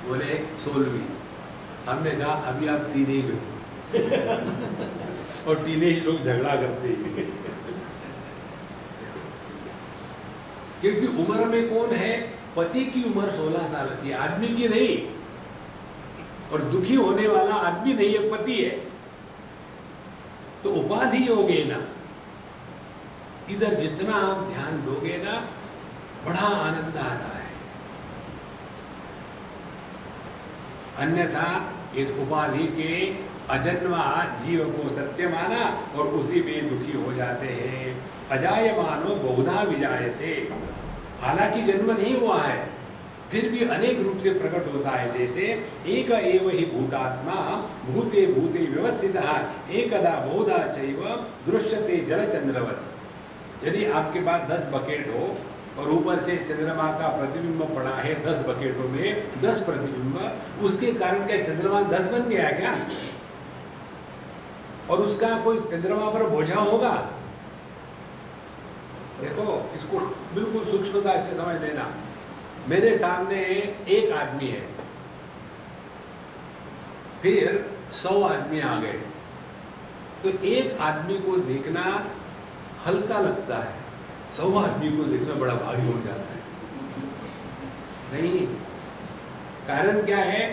बोले 16वीं। हमने कहा अभी आप टीनेज हो। और टीनेज लोग झगड़ा करते हैं। क्योंकि उम्र में कौन है? पति की उम्र 16 साल की, आदमी की नहीं। और दुखी होने वाला आदमी नहीं है, पति है। तो उपाधि योगे ना, इधर जितना आप ध्यान दोगे ना, बड़ा आनंद आता है। अन्यथा इस उपाधि के अजन्मा जीव को सत्य माना और उसी में दुखी हो जाते हैं। अजायमानो बहुधा विजायते, हालांकि जन्म नहीं हुआ है, फिर भी अनेक रूप से प्रकट होता है। जैसे एक एव ही भूतात्मा भूते भूते व्यवस्थितः एकदा बहुधा चैव दृश्यते जलचंद्रवत्। यदि आपके पास 10 बकेट हो और ऊपर से चंद्रमा का प्रतिबिंब पड़ा है 10 बकेटों में 10 प्रतिबिंब, उसके कारण क्या चंद्रमा 10 बन गया क्या? और उसका कोई चंद्रमा पर बोझा होगा? देखो, इसको बिल्कुल सूक्ष्मता से समझ लेना। मेरे सामने एक आदमी है, फिर 100 आदमी आ गए, तो एक आदमी को देखना हल्का लगता है, 100 आदमी को देखना बड़ा भारी हो जाता है। नहीं, कारण क्या है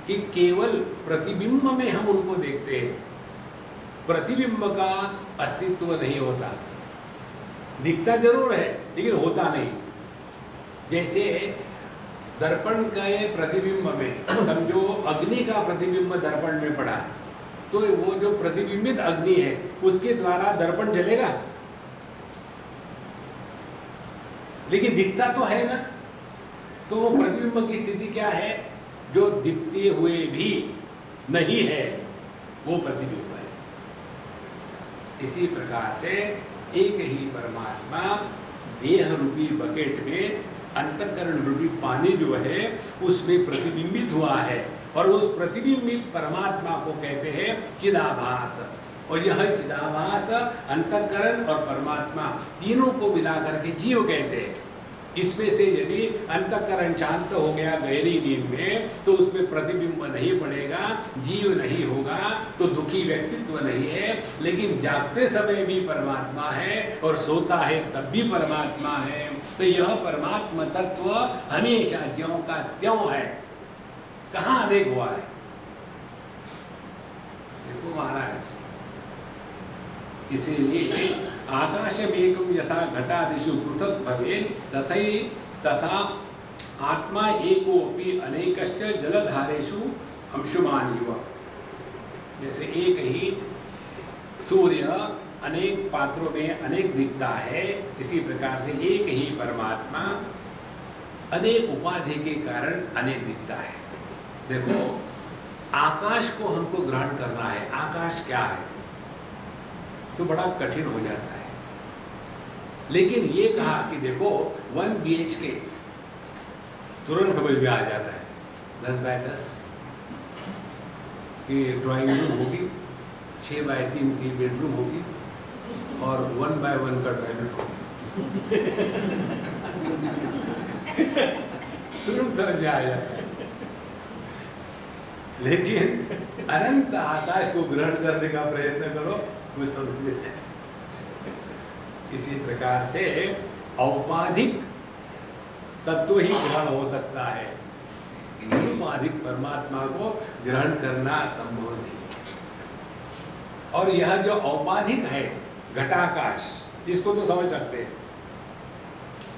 कि केवल प्रतिबिंब में हम उनको देखते हैं, प्रतिबिंब का अस्तित्व नहीं होता। दिखता जरूर है लेकिन होता नहीं। जैसे दर्पण के प्रतिबिंब में समझो अग्नि का प्रतिबिंब दर्पण में पड़ा, तो वो जो प्रतिबिंबित अग्नि है उसके द्वारा दर्पण जलेगा, लेकिन दिखता तो है ना। तो वो प्रतिबिंब की स्थिति क्या है? जो दिखते हुए भी नहीं है, वो प्रतिबिंब है। इसी प्रकार से एक ही परमात्मा देह रूपी बकेट में अंतःकरण रूपी पानी जो है उसमें प्रतिबिंबित हुआ है, और उस प्रतिबिंबित परमात्मा को कहते हैं चिदाभास। और यह चिदाभास अंतःकरण और परमात्मा तीनों को मिलाकर के जीव कहते हैं। इसमें से यदि अंतःकरण शांत हो गया गहरी नींद में, तो उसमें प्रतिबिंब नहीं पड़ेगा, जीव नहीं होगा, तो दुखी व्यक्तित्व नहीं है। लेकिन जागते समय भी परमात्मा है और सोता है तब भी परमात्मा है। तो यह परमात्मा तत्व हमेशा ज्यों का त्यों है, कहाँ अनेक हुआ है? देखो महाराज, इसीलिए आकाशमेकं यथा घटादिषु पृथक् भवेत् तथा आत्मा एकोऽपि अनेकश्च जलधारेषु अंशुमान् इव। जैसे एक ही सूर्य अनेक पात्रों में अनेक दिखता है, इसी प्रकार से एक ही परमात्मा अनेक उपाधि के कारण अनेक दिखता है। देखो, आकाश को हमको ग्रहण करना है, आकाश क्या है, तो बड़ा कठिन हो जाता है। लेकिन ये कहा कि देखो 1 BHK तुरंत समझ में आ जाता है। 10 बाय 10 की ड्राइंग रूम होगी, 6 बाय 3 की बेडरूम होगी और 1 बाय 1 का टॉयलेट होगा। तुरंत समझ में आ जाता है। लेकिन अनंत आकाश को ग्रहण करने का प्रयत्न करो, कुछ समझ में नहीं। इसी प्रकार से औपाधिक तत्व ही ग्रहण हो सकता है, निरुपाधिक परमात्मा को ग्रहण करना संभव नहीं। और यह जो औपाधिक है घटाकाश, इसको तो समझ सकते हैं।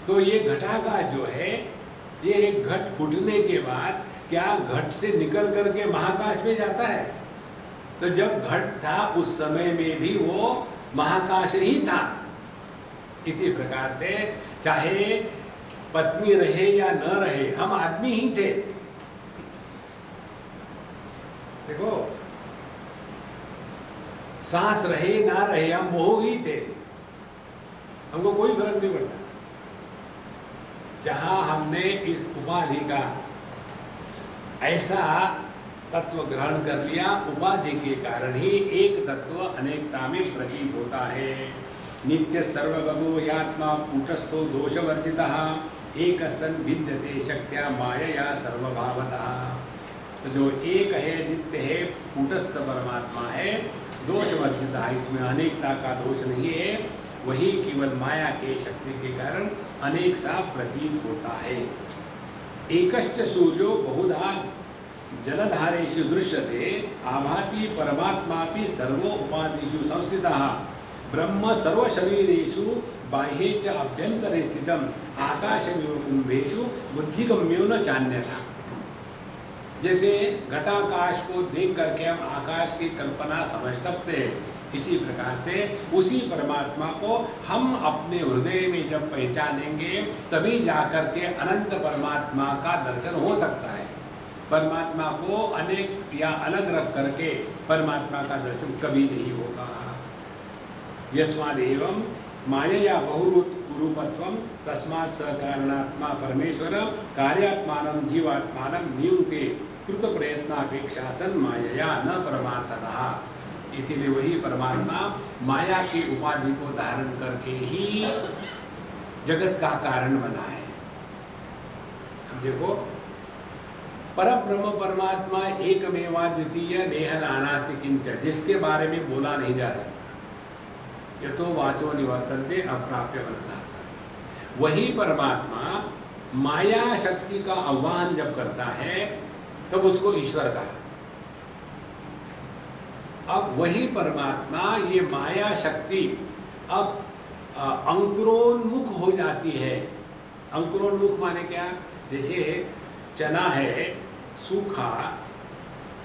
तो ये घटाकाश जो है, ये एक घट फूटने के बाद क्या घट से निकल करके महाकाश में जाता है? तो जब घट था उस समय में भी वो महाकाश ही था। इसी प्रकार से चाहे पत्नी रहे या न रहे, हम आदमी ही थे। देखो, सांस रहे ना रहे, हम वो ही थे, हमको कोई फर्क नहीं पड़ता। जहां हमने इस उपाधि का ऐसा तत्व ग्रहण कर लिया, उपाधि के कारण ही एक तत्व अनेकता में प्रतीत होता है। नित्य सर्वगतो यात्मा कूटस्थो दोषवर्जितः एक सन विद्यते शक्त्या मायया सर्वभावतः। तो जो एक है, नित्य है, कूटस्थ परमात्मा है, दोषवर्जित है, इसमें अनेकता का दोष नहीं है, वही केवल माया के शक्ति के कारण अनेक सा प्रतीत होता है। एकश्च सूर्यो बहुधा जलधारेषु दृश्यते आभाति परमात्मापि सर्वो उपादिषु संस्थितः ब्रह्म सर्व शरीरेषु बाह्ये च अभ्यंतरे स्थितम् आकाशमिव कुंभेषु बुद्धिगम्यो न चान्यथा। जैसे घटाकाश को देख करके हम आकाश की कल्पना समझ सकते हैं, इसी प्रकार से उसी परमात्मा को हम अपने हृदय में जब पहचानेंगे तभी जाकर के अनंत परमात्मा का दर्शन हो सकता है। परमात्मा को अनेक या अलग रख करके परमात्मा का दर्शन कभी नहीं होगा। यस्मादेवं मायया बहुरूपत्वं तस्मात् स कारणात्मा परमेश्वर कार्यात्मानं जीवात्मानं नियुङ्क्ते कृत प्रयत्नापेक्षा सन् मायया न परमार्थतः। इसीलिए वही परमात्मा माया की उपाधि को धारण करके ही जगत का कारण बना है। अब देखो, परब्रह्म परमात्मा एकमेवा द्वितीय नेह नानास्ति किंच, जिसके बारे में बोला नहीं जा सकता। यतो वाचो निवर्तन्ते अप्राप्य मनसा। वही परमात्मा माया शक्ति का आह्वान जब करता है तब उसको ईश्वर का। अब वही परमात्मा ये माया शक्ति अब अंकुरोन्मुख हो जाती है। अंकुरोन्मुख माने क्या? जैसे चना है सूखा,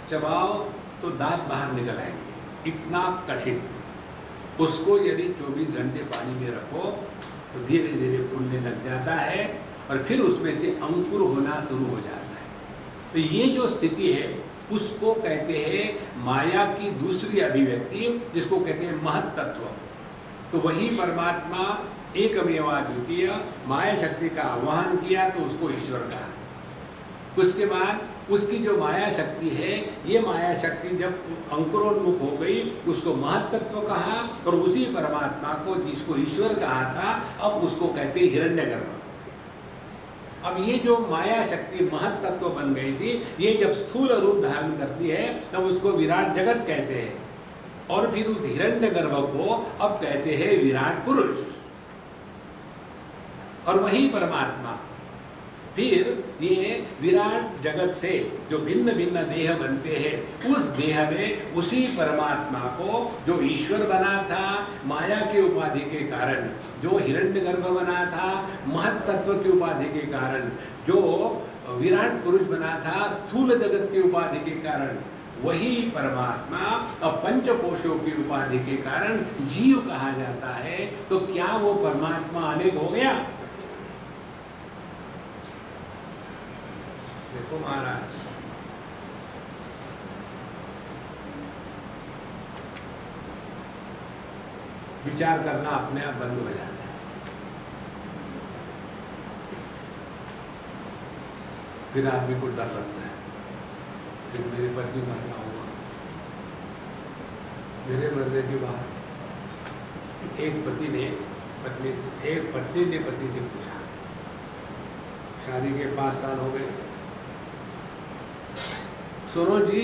चबाओ तो दांत बाहर निकल आएंगे, इतना कठिन। उसको यदि 24 घंटे पानी में रखो तो धीरे धीरे फूलने लग जाता है और फिर उसमें से अंकुर होना शुरू हो जाता है। तो ये जो स्थिति है उसको कहते हैं माया की दूसरी अभिव्यक्ति, जिसको कहते हैं महत्तत्व। तो वही परमात्मा एकमेवा द्वितीय माया शक्ति का आह्वान किया तो उसको ईश्वर कहा। उसके बाद उसकी जो माया शक्ति है, ये माया शक्ति जब अंकुरोन्मुख हो गई उसको महत्तत्व कहा, और उसी परमात्मा को जिसको ईश्वर कहा था अब उसको कहते हैं हिरण्यगर्भ। अब ये जो माया शक्ति महत्तत्व बन गई थी, ये जब स्थूल रूप धारण करती है तब उसको विराट जगत कहते हैं, और फिर उस हिरण्यगर्भ को अब कहते हैं विराट पुरुष। और वही परमात्मा फिर ये विराट जगत से जो भिन्न भिन्न देह बनते हैं, उस देह में उसी परमात्मा को जो ईश्वर बना था माया के उपाधि के कारण, जो हिरण्यगर्भ बना था महत्तत्व की उपाधि के कारण, जो विराट पुरुष बना था स्थूल जगत की उपाधि के कारण, वही परमात्मा अब पंचकोशों की उपाधि के कारण जीव कहा जाता है। तो क्या वो परमात्मा अनेक हो गया? देखो महाराज, विचार करना अपने आप बंद हो जाता है। फिर आदमी को डर लगता है, फिर मेरी पत्नी का क्या होगा। मेरे मरने के बाद एक पत्नी ने पति से पूछा, शादी के 5 साल हो गए, सुनो जी,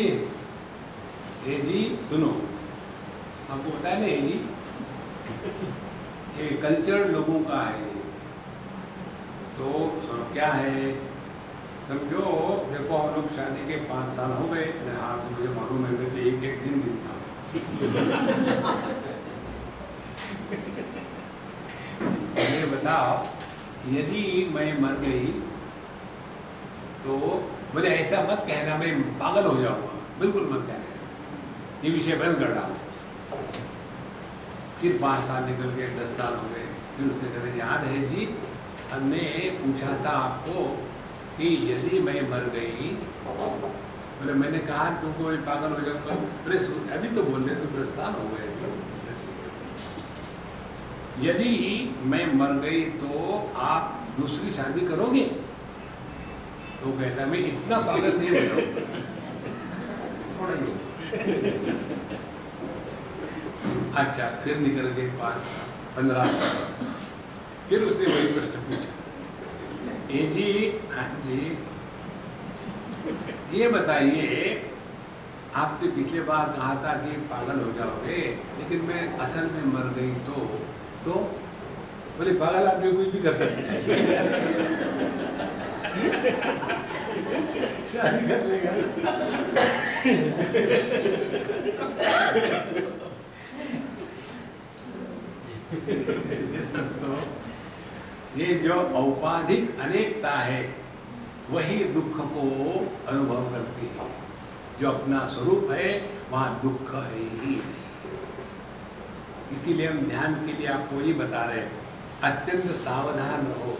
ये जी सुनो, आपको पता है ना ये जी, ये कल्चर लोगों का है। तो सुनो क्या है, समझो देखो हम लोग शादी के 5 साल हो गए। हाँ तो मुझे मालूम है, मैं तो एक दिन गिनता हूँ। ये बताओ, यदि मैं मर गई तो मुझे ऐसा मत कहना मैं पागल हो जाऊंगा, बिल्कुल मत कहना ऐसा, ये विषय बंद कर डालो। फिर 5 साल निकल गए, 10 साल हो गए, फिर उसने कहा याद है जी, हमने पूछा था आपको कि यदि मैं मर गई, बोले मैंने कहा तुमको मैं पागल हो जाऊंगा। बोले अभी तो बोल रहे तो 10 साल हो गए। यदि मैं मर गई तो आप दूसरी शादी करोगे? तो कहता मैं इतना पागल नहीं हो जाऊंगा, थोड़ा ही। अच्छा, फिर निकल गए 5 साल। 15 साल। फिर उसने वही प्रश्न पूछा, ए जी, हाँ जी, ये बताइए, आपने पिछले बार कहा था कि पागल हो जाओगे, लेकिन मैं असल में मर गई तो बोले पागल आदमी कुछ भी कर सकता है। शादी कर लेगा। तो ये जो औपाधिक अनेकता है वही दुख को अनुभव करती है। जो अपना स्वरूप है वहाँ दुख है ही नहीं। इसीलिए हम ध्यान के लिए आपको वही बता रहे हैं, अत्यंत सावधान रहो।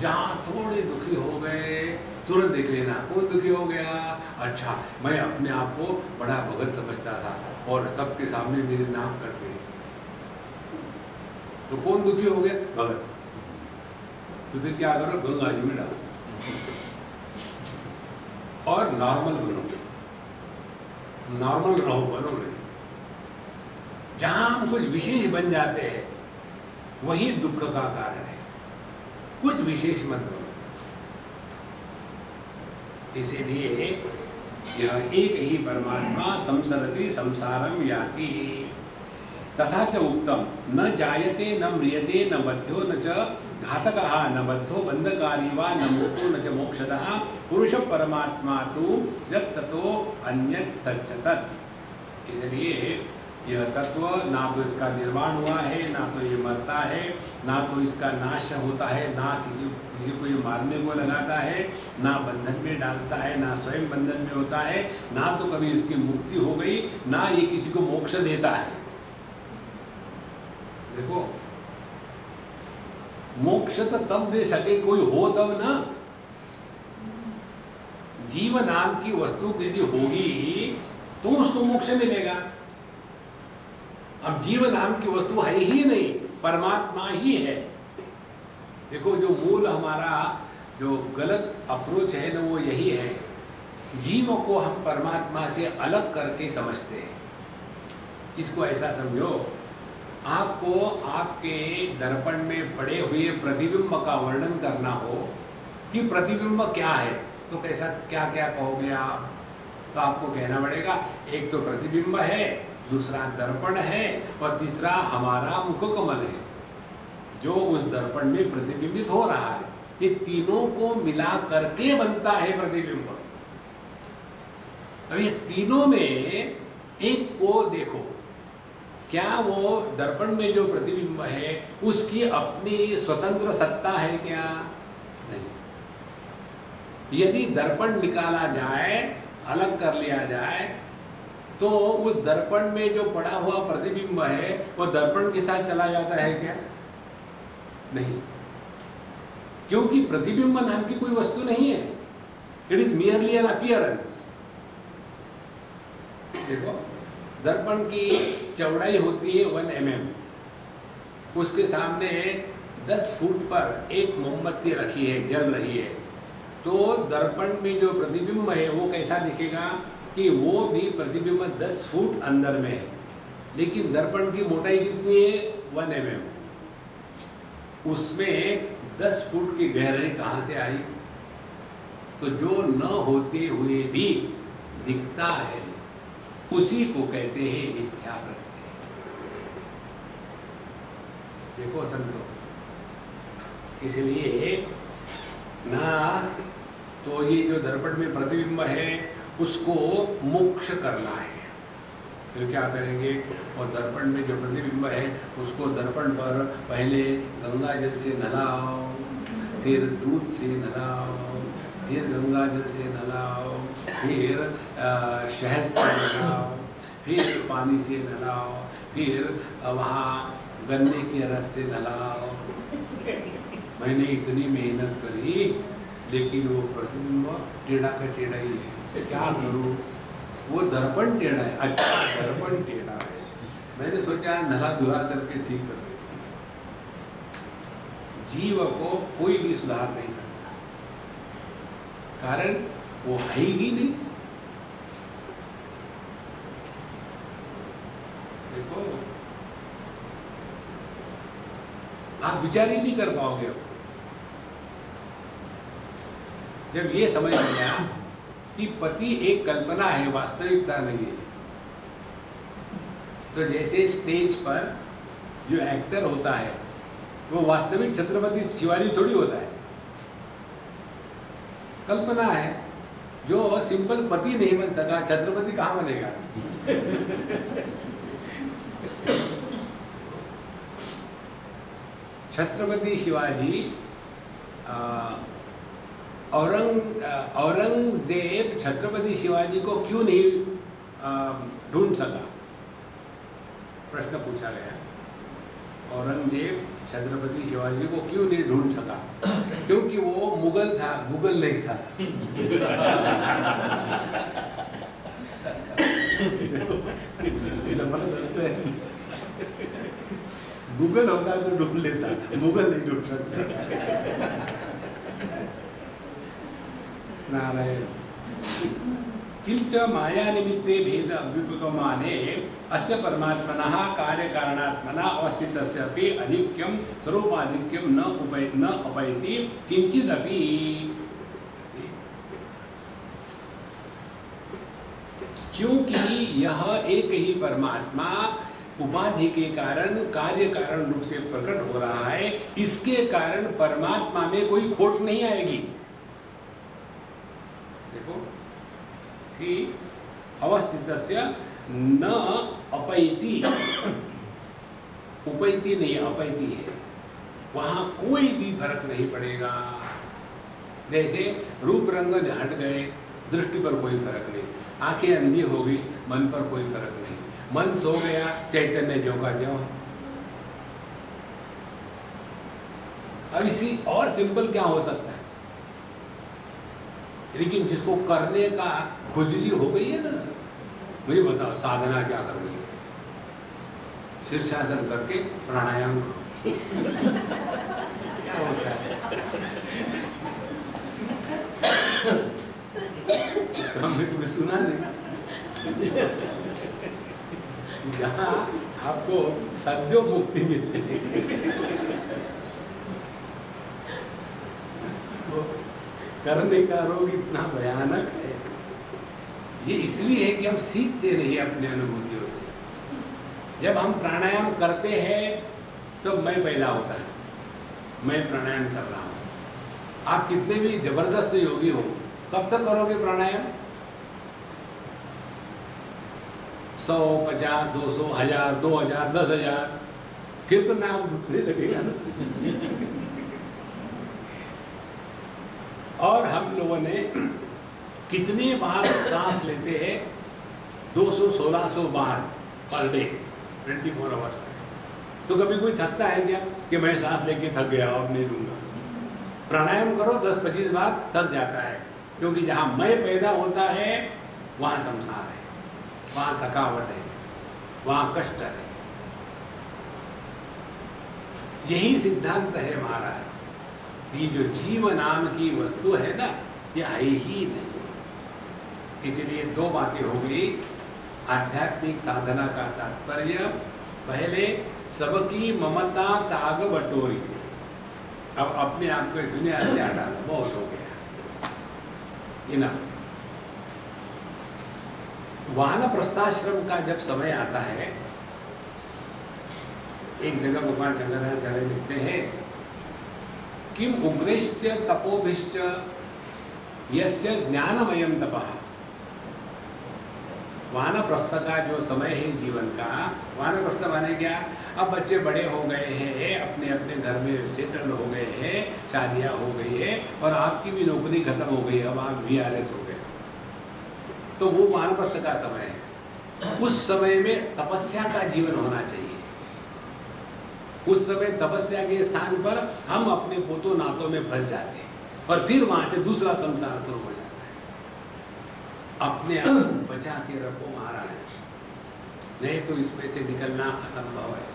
जहाँ थोड़े दुखी हो गए तुरंत देख लेना, कौन दुखी हो गया, अच्छा मैं अपने आप को बड़ा भगत समझता था और सबके सामने मेरी नाक कट गई, तो कौन दुखी हो गया, भगत। तो फिर क्या करो, गंगा जी में डालो और नॉर्मल बनो, नॉर्मल रहो, बनो नहीं। जहां हम कुछ विशेष बन जाते हैं वही दुख का कारण है, कुछ विशेष मत बनो। इसीलिए यह एक ही परमात्मा संसरति संसारम याति तथा च उक्तम न जायते न म्रियते न बद्धो न च घातकः न बद्धो बंधकारी वा न मुक्तो न च मोक्षतः पुरुष परमात्मा तु यत् ततो अन्यत् सच्चतत्। इसलिए यह तत्व ना तो इसका निर्माण हुआ है, ना तो ये मरता है, ना तो इसका नाश होता है, ना किसी को ये मारने को लगाता है, ना बंधन में डालता है, ना स्वयं बंधन में होता है, ना तो कभी इसकी मुक्ति हो गई, ना ये किसी को मोक्ष देता है। देखो, मोक्ष तो तब दे सके कोई हो तब ना। जीव नाम की वस्तु यदि होगी तो उसको मोक्ष मिलेगा। अब जीव नाम की वस्तु है ही नहीं, परमात्मा ही है। देखो, जो मूल हमारा जो गलत अप्रोच है ना वो यही है, जीव को हम परमात्मा से अलग करके समझते हैं। इसको ऐसा समझो, आपको आपके दर्पण में पड़े हुए प्रतिबिंब का वर्णन करना हो कि प्रतिबिंब क्या है, तो कैसा क्या क्या कहोगे आप? तो आपको कहना पड़ेगा, एक तो प्रतिबिंब है, दूसरा दर्पण है और तीसरा हमारा मुख कमल है जो उस दर्पण में प्रतिबिंबित हो रहा है। ये तीनों को मिला करके बनता है प्रतिबिंब। अब ये तीनों में एक को देखो, क्या वो दर्पण में जो प्रतिबिंब है उसकी अपनी स्वतंत्र सत्ता है क्या? नहीं। यदि दर्पण निकाला जाए, अलग कर लिया जाए, तो उस दर्पण में जो पड़ा हुआ प्रतिबिंब है वो दर्पण के साथ चला जाता है क्या? नहीं, क्योंकि प्रतिबिंब नाम की कोई वस्तु नहीं है। It is merely an appearance. देखो, दर्पण की चौड़ाई होती है 1 mm, उसके सामने 10 फुट पर एक मोमबत्ती रखी है, जल रही है, तो दर्पण में जो प्रतिबिंब है वो कैसा दिखेगा कि वो भी प्रतिबिंब 10 फुट अंदर में है, लेकिन दर्पण की मोटाई कितनी है? 1 mm। उसमें 10 फुट की गहराई कहाँ से आई? तो जो न होते हुए भी दिखता है उसी को कहते हैं मिथ्या प्रत्यय। देखो संतो, इसलिए ना तो ये जो दर्पण में प्रतिबिंब है उसको मोक्ष करना है। फिर क्या करेंगे? और दर्पण में जो प्रतिबिंब है उसको दर्पण पर पहले गंगा जल से नहलाओ, फिर दूध से नहलाओ, फिर गंगा जल से नहलाओ, फिर शहद से नहलाओ, फिर पानी से नहलाओ, फिर वहाँ गन्ने के रस से नहलाओ। मैंने इतनी मेहनत करी लेकिन वो प्रतिबिंब टेढ़ा का टेढ़ा ही है, क्या करूँ? वो दर्पण टेढ़ा है। अच्छा, दर्पण टेढ़ा है, मैंने सोचा नला धुला करके ठीक कर देता। जीव को कोई भी सुधार नहीं सकता, कारण वो है ही नहीं। देखो, विचार ही नहीं कर पाओगे। अब जब ये समझ लिया कि पति एक कल्पना है, वास्तविकता नहीं है, तो जैसे स्टेज पर जो एक्टर होता है वो वास्तविक छत्रपति शिवाजी थोड़ी होता है, कल्पना है। जो सिंपल पति नहीं बन सका, छत्रपति कहाँ बनेगा? छत्रपति शिवाजी औरंगजेब छत्रपति शिवाजी को क्यों नहीं ढूंढ सका? प्रश्न पूछा गया, औरंगजेब छत्रपति शिवाजी को क्यों नहीं ढूंढ सका? क्योंकि वो मुगल था, गूगल नहीं था। जबरदस्त है। गूगल होता तो ढूंढ लेता, गूगल नहीं ढूंढ सकता। नारायण। किंच माया निमित्ते भेद अभ्युपगमाने अस्य परमात्मनः कार्यकारणात्मना अवस्थितस्य अपि अधिक्यं स्वरूपाधिक्यं न अपैति किंचिदपि। क्योंकि यह एक ही परमात्मा उपाधि के कारण कार्य कारण रूप से प्रकट हो रहा है, इसके कारण परमात्मा में कोई खोट नहीं आएगी। देखो कि अवस्थितस्य न अपैति, उपैति नहीं अपैति है, वहां कोई भी फर्क नहीं पड़ेगा। जैसे रूप रंग हट गए, दृष्टि पर कोई फर्क नहीं, आंखें अंधी हो गई, मन पर कोई फर्क नहीं, मन सो गया, चैतन्य ज्यों का ज्यों। अब इसी और सिंपल क्या हो सकता है? लेकिन जिसको करने का खुजली हो गई है ना, मुझे बताओ साधना क्या करनी है? शीर्षासन करके प्राणायाम करो। क्या होता है? हमने तुम्हें सुना नहीं। यहाँ आपको सद्यो मुक्ति मिल जाएगी। करने का रोग इतना भयानक है, ये इसलिए है कि हम सीखते नहीं अपने अनुभूतियों से। जब हम प्राणायाम करते हैं तो मैं पैदा होता है, मैं प्राणायाम कर रहा हूँ। आप कितने भी जबरदस्त योगी हो, कब तक करोगे प्राणायाम? 100, 50, 200, 1000, 2000, 10,000, फिर तो नाक दुखने लगेगा ना। और हम लोगों ने कितनी बार सांस लेते हैं? 200-1600 बार पर डे, 24 आवर्स। तो कभी कोई थकता है क्या कि मैं सांस लेके थक गया अब नहीं लूंगा? प्राणायाम करो 10-25 बार, थक जाता है, क्योंकि जहां मैं पैदा होता है वहां संसार है, वहां थकावट है, वहां कष्ट है। यही सिद्धांत है हमारा। ये जो जीव नाम की वस्तु है ना, ये है ही नहीं। इसलिए दो बातें हो गई। आध्यात्मिक साधना का तात्पर्य, पहले सबकी ममता ताग बटोरी। अब अपने आप को दुनिया से हटा लो, बहुत हो गया, इनफ। वानप्रस्थाश्रम का जब समय आता है, एक जगह भगवान शंकराचार्य लिखते हैं, किम उग्रश्च तपोभिश्च यस्य ज्ञानमयं तपः। वानप्रस्थ का जो समय है जीवन का, वानप्रस्थ माने क्या? अब बच्चे बड़े हो गए हैं, अपने अपने घर में सेटल हो गए हैं, शादियां हो गई है, और आपकी भी नौकरी खत्म हो गई, अब आप VRS हो गए, तो वो वानप्रस्थ का समय है। उस समय में तपस्या का जीवन होना चाहिए। उस समय तपस्या के स्थान पर हम अपने पोतों नातों में फंस जाते हैं, और फिर वहां से दूसरा संसार शुरू हो जाता है। अपने आप को बचा के रखो महाराज, नहीं तो इसमें से निकलना असंभव है।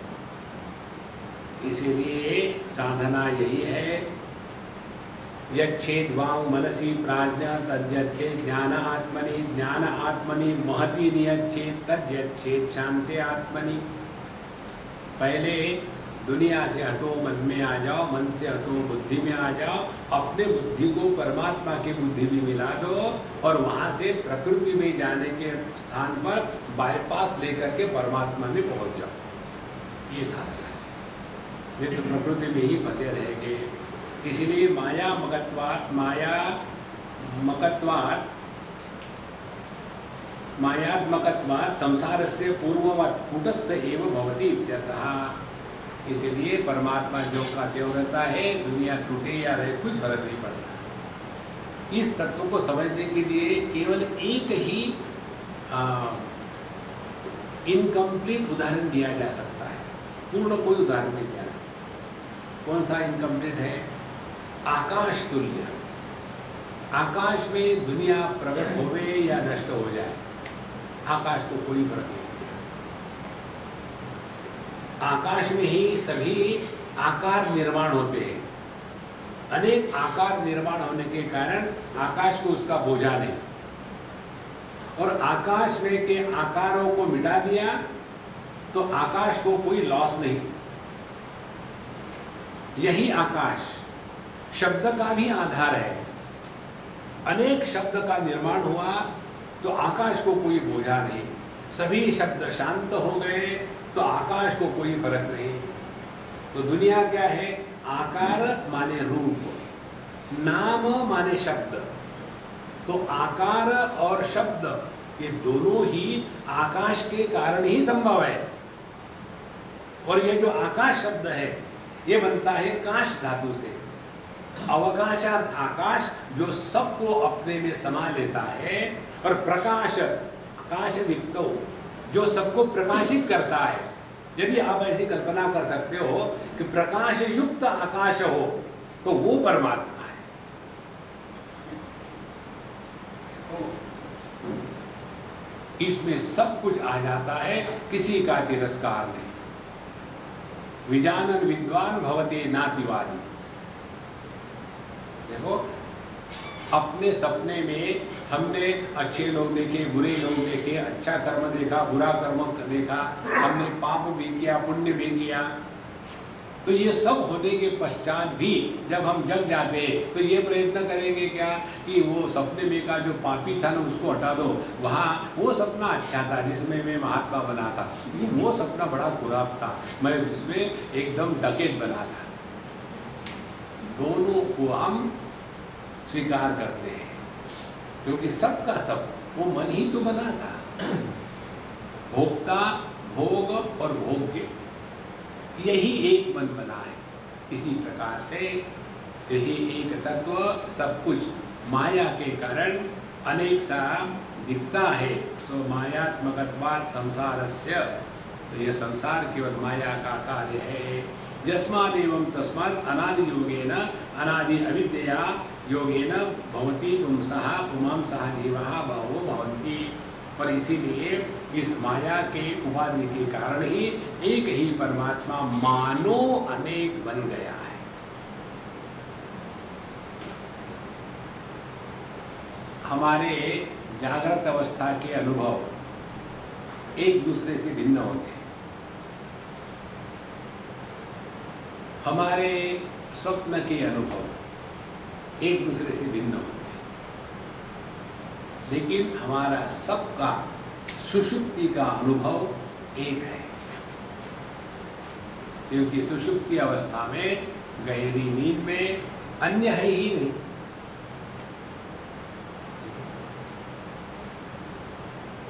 इसीलिए साधना यही है, यच्छेद वांग मनसी प्राज्ञा तद्यच्छेद ज्ञान आत्मनि, ज्ञान आत्मनि महति नियच्छेद तद्यच्छेद शांति आत्मनि। पहले दुनिया से हटो, मन में आ जाओ, मन से हटो, बुद्धि में आ जाओ, अपने बुद्धि को परमात्मा की बुद्धि में मिला दो और वहाँ से प्रकृति में जाने के स्थान पर बाईपास लेकर के परमात्मा में पहुँच जाओ। ये साधना है, ये तो प्रकृति में ही फंसे रहेंगे। इसलिए माया मायात्मकत्वात् संसारस्य पूर्ववत् कूटस्थ एव भवति इत्यर्थः। इसलिए परमात्मा जो का त्यों रहता है, दुनिया टूटे या रहे कुछ फर्क नहीं पड़ता। इस तत्व को समझने के लिए केवल एक ही इनकम्प्लीट उदाहरण दिया जा सकता है, पूर्ण कोई उदाहरण नहीं दिया सकता। कौन सा इनकम्प्लीट है? आकाश तुल्य। आकाश में दुनिया प्रकट होवे या नष्ट हो जाए, आकाश को कोई फर्क नहीं पड़ता। आकाश में ही सभी आकार निर्माण होते हैं। अनेक आकार निर्माण होने के कारण आकाश को उसका बोझा नहीं, और आकाश में के आकारों को मिटा दिया तो आकाश को कोई लॉस नहीं। यही आकाश शब्द का भी आधार है। अनेक शब्द का निर्माण हुआ तो आकाश को कोई बोझा नहीं। सभी शब्द शांत हो गए तो आकाश को कोई फर्क नहीं। तो दुनिया क्या है? आकार माने रूप, नाम माने शब्द। तो आकार और शब्द ये दोनों ही आकाश के कारण ही संभव है। और ये जो आकाश शब्द है ये बनता है काश धातु से। अवकाशात आकाश, जो सबको अपने में समा लेता है, और प्रकाश आकाश दीप्तो, जो सबको प्रकाशित करता है। यदि आप ऐसी कल्पना कर सकते हो कि प्रकाश युक्त आकाश हो तो वो परमात्मा है। इसमें सब कुछ आ जाता है, किसी का तिरस्कार नहीं। विजानन विद्वान भवते नातिवादी। देखो, अपने सपने में हमने अच्छे लोग देखे, बुरे लोग देखे, अच्छा कर्म देखा, बुरा कर्म देखा, हमने पाप भी किया, पुण्य भी किया। तो ये सब होने के पश्चात भी जब हम जग जाते तो ये प्रयत्न करेंगे क्या कि वो सपने में का जो पापी था ना उसको हटा दो, वहाँ वो सपना अच्छा था जिसमें मैं महात्मा बना था, वो सपना बड़ा खराब था, मैं जिसमें एकदम डकैत बना था। दोनों को हम स्वीकार करते हैं, क्योंकि सबका सब वो मन ही तो बना था। भोक्ता, भोग और भोग्य, यही एक मन बना है। इसी प्रकार से यही एक तत्व सब कुछ माया के कारण अनेक सा दिखता है। सो मायात्मकत्वात् संसारस्य, तो यह संसार केवल माया का कार्य है। यस्माद् एवं तस्माद् अनादि योगेन, अनादि अविद्यया योगेन भवति पुंसः पुमांसः जीवः बहवो भवन्ति। और इसीलिए इस माया के उपाधि के कारण ही एक ही परमात्मा मानो अनेक बन गया है। हमारे जागृत अवस्था के अनुभव एक दूसरे से भिन्न होते हैं। हमारे स्वप्न के अनुभव एक दूसरे से भिन्न होते हैं। लेकिन हमारा सबका सुषुप्ति का अनुभव एक है, क्योंकि सुषुप्ति अवस्था में, गहरी नींद में अन्य है ही नहीं।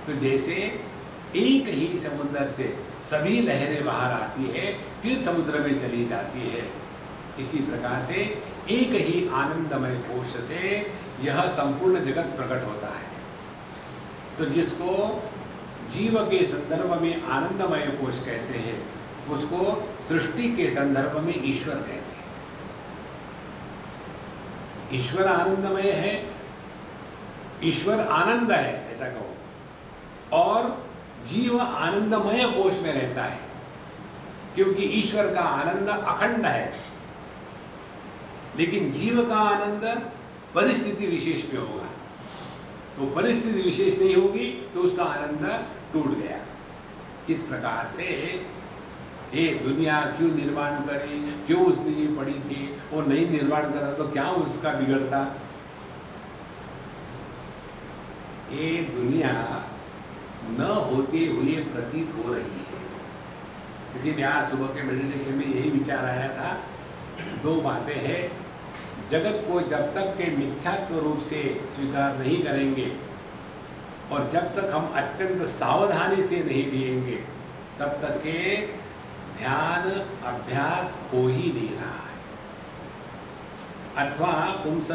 तो जैसे एक ही समुद्र से सभी लहरें बाहर आती है फिर समुद्र में चली जाती है, इसी प्रकार से एक ही आनंदमय कोश से यह संपूर्ण जगत प्रकट होता है। तो जिसको जीव के संदर्भ में आनंदमय कोश कहते हैं, उसको सृष्टि के संदर्भ में ईश्वर कहते हैं। ईश्वर आनंदमय है, ईश्वर आनंद है ऐसा कहो, और जीव आनंदमय कोश में रहता है, क्योंकि ईश्वर का आनंद अखंड है, लेकिन जीव का आनंद परिस्थिति विशेष पे होगा। तो परिस्थिति विशेष नहीं होगी तो उसका आनंद टूट गया। इस प्रकार से ये दुनिया क्यों निर्माण करी, क्यों उसने ये पड़ी थी, वो नहीं निर्माण करा तो क्या उसका बिगड़ता। ये दुनिया न होते हुए प्रतीत हो रही है। इसीलिए आज सुबह के मेडिटेशन में यही विचार आया था। दो बातें हैं, जगत को जब तक के मिथ्यात्व रूप से स्वीकार नहीं करेंगे और जब तक हम अत्यंत सावधानी से नहीं जिएंगे तब तक के ध्यान अभ्यास हो ही नहीं रहा है। अथवा पुंस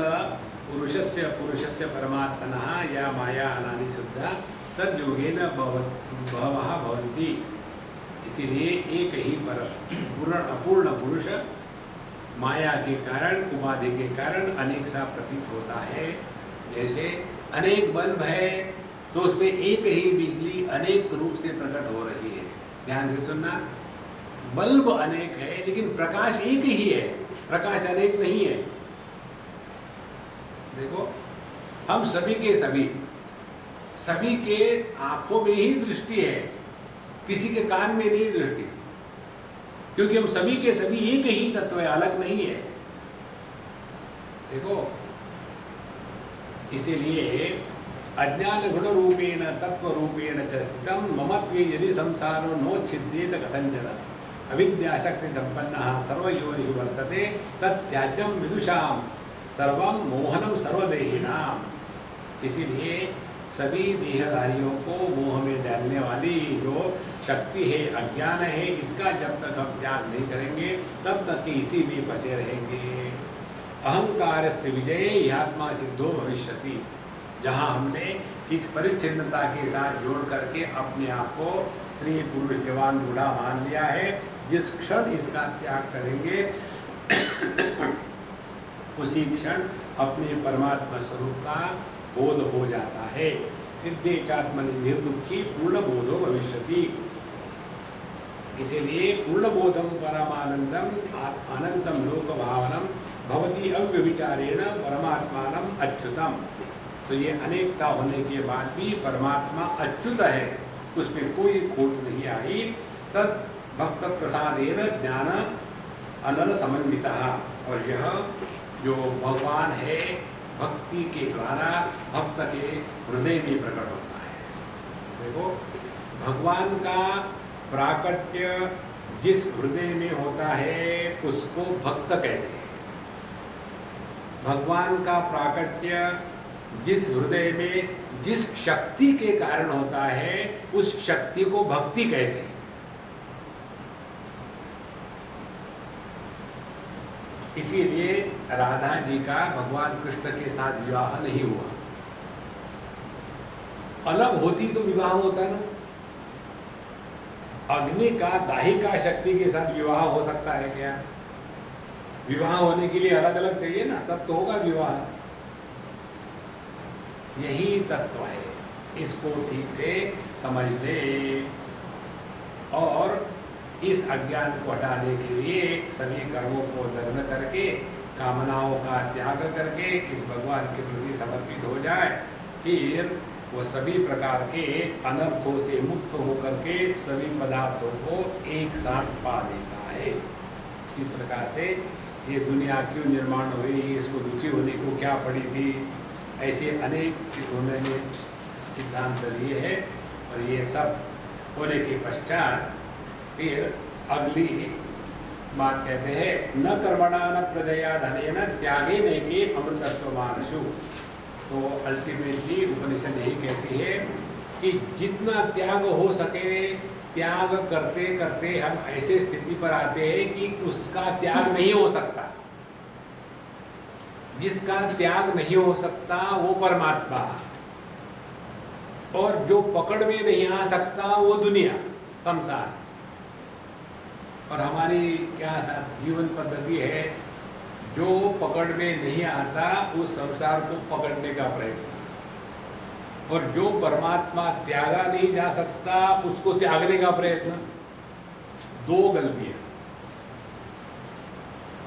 पुरुषस्य परमात्मनः या माया अनादि शुद्धा तद्योगेन बहवः भवन्ति। इसीलिए एक ही अपूर्ण पुरुष माया के कारण, उपाधि के कारण अनेक सा प्रतीत होता है। जैसे अनेक बल्ब है तो उसमें एक ही बिजली अनेक रूप से प्रकट हो रही है। ध्यान से सुनना, बल्ब अनेक है लेकिन प्रकाश एक ही है, प्रकाश अनेक नहीं है। देखो, हम सभी के आंखों में ही दृष्टि है, किसी के कान में नहीं दृष्टि, क्योंकि हम सभी के सभी एक ही तत्व है, अलग नहीं है। देखो, इसीलिए अज्ञान गुण रूपेण तत्व रूपेण च स्थितम ममत्वे यदि संसारो नोच्छिद्येत कथंचन अविद्या शक्ति संपन्नः सर्वयोनिषु वर्तते तत्याज्यम विदुषाम सर्वम मोहनम सर्वदेहिनाम। इसीलिए सभी देहधारियों को मोह में डालने वाली जो शक्ति है, अज्ञान है, इसका जब तक हम त्याग नहीं करेंगे तब तक इसी में फंसे रहेंगे। अहंकार से विजय आत्मा सिद्धो भविष्यति। जहाँ हमने इस परिच्छिन्नता के साथ जोड़ करके अपने आप को स्त्री पुरुष जवान बूढ़ा मान लिया है, जिस क्षण इसका त्याग करेंगे उसी क्षण अपने परमात्मा स्वरूप का बोध हो जाता है। सिद्धे चात्मनि निर्दुखी पूर्ण बोधो भविष्यति। इसीलिए पूर्ण बोधम परमानंदम अनंतम लोक भावनम भवति अव्यभिचारेण परमात्मानम अच्युतम। तो ये अनेकता होने के बाद भी परमात्मा अच्युत है, उसमें कोई खोट नहीं आई। तद भक्त प्रसादेन ज्ञान अनल समन्विता। और यह जो भगवान है भक्ति के द्वारा भक्त के हृदय में प्रकट होता है। देखो, भगवान का प्राकट्य जिस हृदय में होता है उसको भक्त कहते हैं। भगवान का प्राकट्य जिस हृदय में जिस शक्ति के कारण होता है उस शक्ति को भक्ति कहते हैं। इसीलिए राधा जी का भगवान कृष्ण के साथ विवाह नहीं हुआ। अलग होती तो विवाह होता ना। अग्नि का दाहिका शक्ति के साथ विवाह हो सकता है क्या? विवाह होने के लिए अलग अलग चाहिए ना, तब तो होगा विवाह। यही तत्व है, इसको ठीक से समझ ले। और इस अज्ञान को हटाने के लिए सभी कर्मों को दग्ध करके, कामनाओं का त्याग करके इस भगवान के प्रति समर्पित हो जाए, फिर वो सभी प्रकार के अनर्थों से मुक्त होकर के सभी पदार्थों को एक साथ पा लेता है। इस प्रकार से ये दुनिया क्यों निर्माण हुई, इसको दुखी होने को क्या पड़ी थी, ऐसे अनेक उन्होंने सिद्धांत लिए है। और ये सब होने के पश्चात फिर अगली बात कहते हैं, न कर्मणा न प्रजया धनेन त्यागे नैके अमृतत्व मानसु। तो अल्टीमेटली उपनिषद यही कहती है कि जितना त्याग हो सके त्याग करते करते हम ऐसे स्थिति पर आते हैं कि उसका त्याग नहीं हो सकता। जिसका त्याग नहीं हो सकता वो परमात्मा, और जो पकड़ में नहीं आ सकता वो दुनिया, संसार। और हमारी क्या जीवन पद्धति है, जो पकड़ में नहीं आता उस संसार को पकड़ने का प्रयत्न, और जो परमात्मा त्यागा नहीं जा सकता उसको त्यागने का प्रयत्न। दो गलतियां।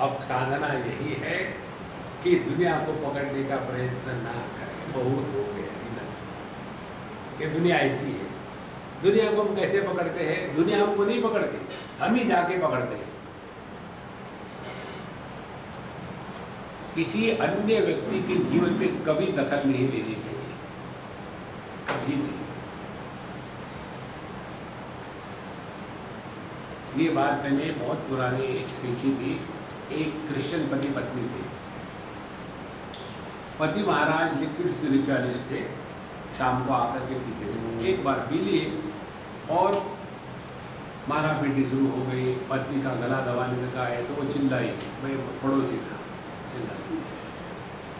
अब साधना यही है कि दुनिया को पकड़ने का प्रयत्न ना करें। बहुत हो गया इधर, ये दुनिया ऐसी है, दुनिया को हम कैसे पकड़ते हैं? दुनिया हमको नहीं पकड़ती, हम ही जाके पकड़ते हैं। किसी अन्य व्यक्ति के जीवन में कभी दखल नहीं लेनी चाहिए, कभी नहीं। ये बात मैंने बहुत पुरानी सीखी थी। एक क्रिश्चियन पति पत्नी थे। पति महाराज लिक्विड स्पिरिचुअलिस्ट थे, शाम को आकर के पीते थे। एक बार पी लिए और मारा पीटी शुरू हो गई। पत्नी का गला दबाने में कहा है तो वो चिल्लाई, मैं पड़ोसी था, चिल्लाई,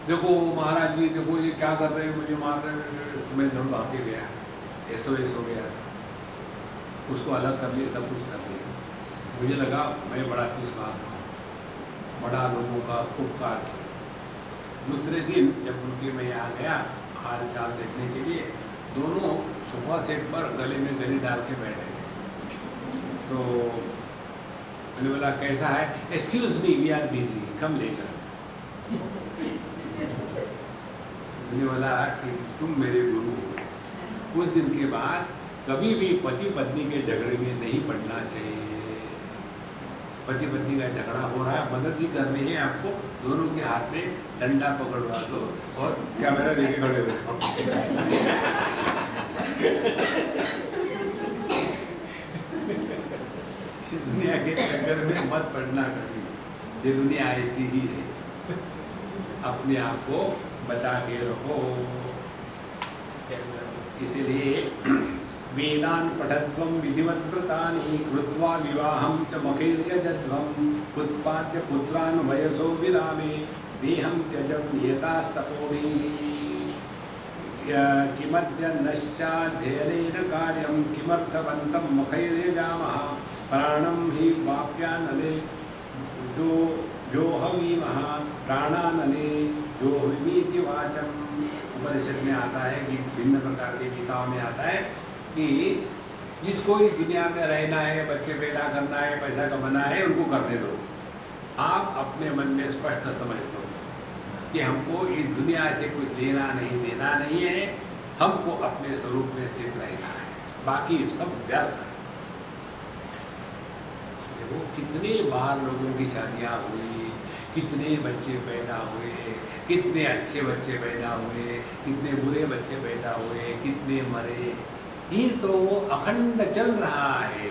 देखो महाराज जी, देखो ये क्या कर रहे हैं, मुझे मार रहे हैं। तो मैं दौड़ भाग के गया, SOS हो गया था, उसको अलग कर लिया, सब कुछ कर लिया। मुझे लगा मैं बड़ा तीसरा था, बड़ा लोगों का उपकार किया। दूसरे दिन जब उनके मैं यहाँ गया हाल चाल देखने के लिए, दोनों सोफा सेट पर गले में गले डाल के बैठे थे। तो मैंने बोला कैसा है? Excuse me, we are busy, come later. मैंने बोला कि तुम मेरे गुरु हो। कुछ दिन के बाद कभी भी पति पत्नी के झगड़े में नहीं पड़ना चाहिए। पति पत्नी का झगड़ा हो रहा है, मदद ही करनी है आपको, दोनों के हाथ में डंडा पकड़वा दो और कैमरा लेके खड़े हो जाओ। दुनिया के चक्कर में मत पड़ना कभी, ये दुनिया ऐसी ही है। अपने आप को बचा के रखो। इसलिए वेदान पठत्वं विधिवत्व्रतानि कृत्वा विवाहं च मखैर्यजध्वम् उत्पाद्य पुत्रान् वयसो विरामे देहं त्यजं नियतास्तपोनि किमद्य नश्चाध्ययनेन कार्यं किमर्थवन्तं मखैर्यजामः प्राणं हि वाप्यानले जोहवीमः प्राणानले जोहवीमिति वाचम्। उपनिषद में आता है कि भिन्न प्रकार के गीताओं में आता है कि जिसको इस दुनिया में रहना है, बच्चे पैदा करना है, पैसा कमाना है, उनको करने दो। आप अपने मन में स्पष्ट समझ लो कि हमको इस दुनिया से कुछ लेना नहीं देना नहीं है, हमको अपने स्वरूप में स्थित रहना है, बाकी सब व्यर्थ है। देखो कितने बार लोगों की शादियाँ हुई, कितने बच्चे पैदा हुए, कितने अच्छे बच्चे पैदा हुए, कितने बुरे बच्चे पैदा हुए, कितने मरे। ये तो अखंड चल रहा है,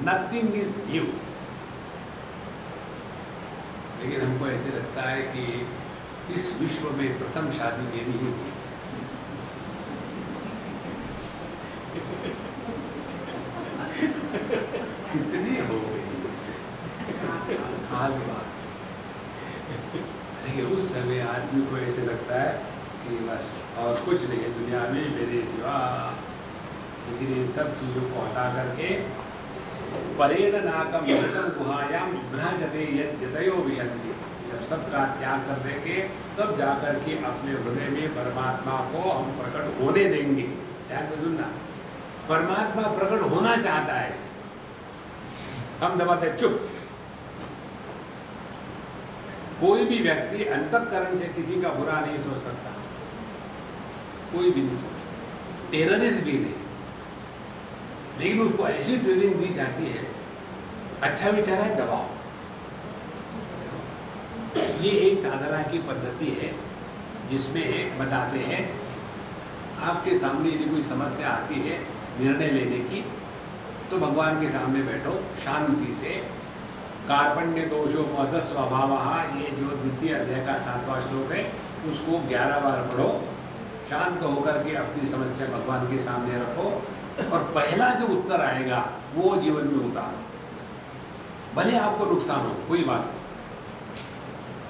नथिंग इज न्यू। लेकिन हमको ऐसे लगता है कि इस विश्व में प्रथम शादी मेरी ही हुई। कितनी हो गई खास बात। उस समय आदमी को ऐसे लगता है कि बस और कुछ नहीं है दुनिया में मेरे सिवा। इसलिए सब चीज़ों को हटा करके परेण नाकम गुहायाम भ्राजते यतयो विशंति। जब सबका त्याग कर देंगे तब जाकर के अपने हृदय में परमात्मा को हम प्रकट होने देंगे। ध्यान से सुनना, परमात्मा प्रकट होना चाहता है, हम दबाते चुप। कोई भी व्यक्ति अंतःकरण से किसी का बुरा नहीं सोच सकता, कोई भी नहीं सोचता, टेररिस्ट भी नहीं। लेकिन उसको ऐसी ट्रेनिंग दी जाती है, अच्छा विचार है दबाओ। ये एक साधना की पद्धति है जिसमें बताते हैं आपके सामने यदि कोई समस्या आती है निर्णय लेने की, तो भगवान के सामने बैठो शांति से। कार्पण्य दोषो मद स्वभाव, ये जो द्वितीय अध्याय का 7वां श्लोक है उसको 11 बार पढ़ो। शांत होकर के अपनी समस्या भगवान के सामने रखो और पहला जो उत्तर आएगा वो जीवन में उतारो। भले आपको नुकसान हो, कोई बात नहीं,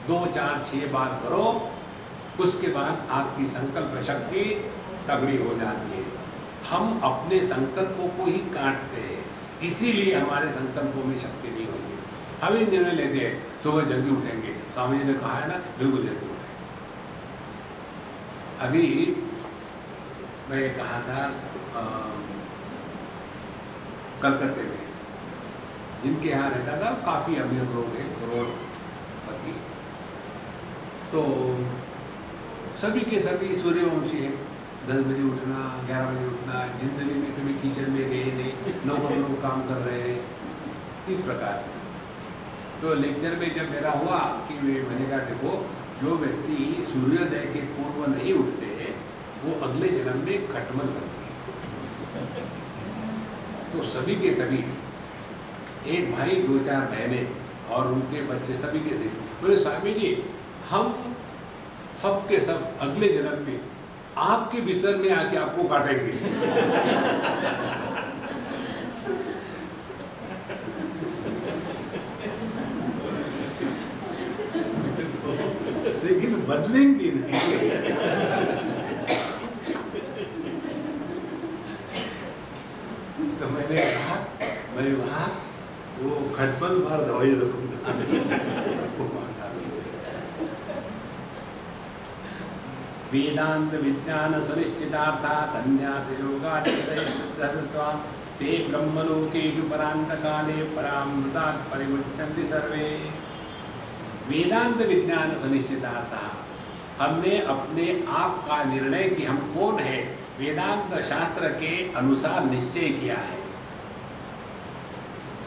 2, 4, 6 बार करो। उसके बाद आपकी संकल्प शक्ति तगड़ी हो जाती है। हम अपने संकल्पों को ही काटते हैं, इसीलिए हमारे संकल्पों में शक्ति नहीं होती। हम ही निर्णय लेते हैं सुबह जल्दी उठेंगे, स्वामी जी ने कहा है ना, बिल्कुल जल्दी उठेंगे। अभी मैं कहा था कलकत्ते में जिनके यहाँ रहता था काफ़ी अमीर लोग हैं, करोड़पति, तो सभी के सभी सूर्यवंशी हैं, 10 बजे उठना, 11 बजे उठना, जिंदगी में कभी किचन में गए नहीं, नौकर लोग काम कर रहे हैं, इस प्रकार से। तो लेक्चर में जब मेरा हुआ कि मैंने कहा देखो, जो व्यक्ति सूर्योदय के पूर्व नहीं उठते वो अगले जन्म में खटमल बनते हैं। तो सभी के सभी, एक भाई 2-4 बहनें और उनके बच्चे, सभी के सभी बोले स्वामी जी हम सब के सब अगले जन्म में आपके बिस्तर में आके आपको काटेंगे। लेकिन बदलेंगे नहीं। तो मैंने कहा मैं वहाँ वो खटमल मार दवाई रखूंगा, सबको मार डालूंगा। वेदांत विज्ञान सुनिश्चितार्था संन्यास योगाचितयः ते ब्रह्मलोकेषु परान्तकाले परामृतात् परिमुच्यन्ति सर्वे। वेदांत विज्ञान सुनिश्चितार्था, हमने अपने आप का निर्णय कि हम कौन है वेदांत शास्त्र के अनुसार निश्चय किया है।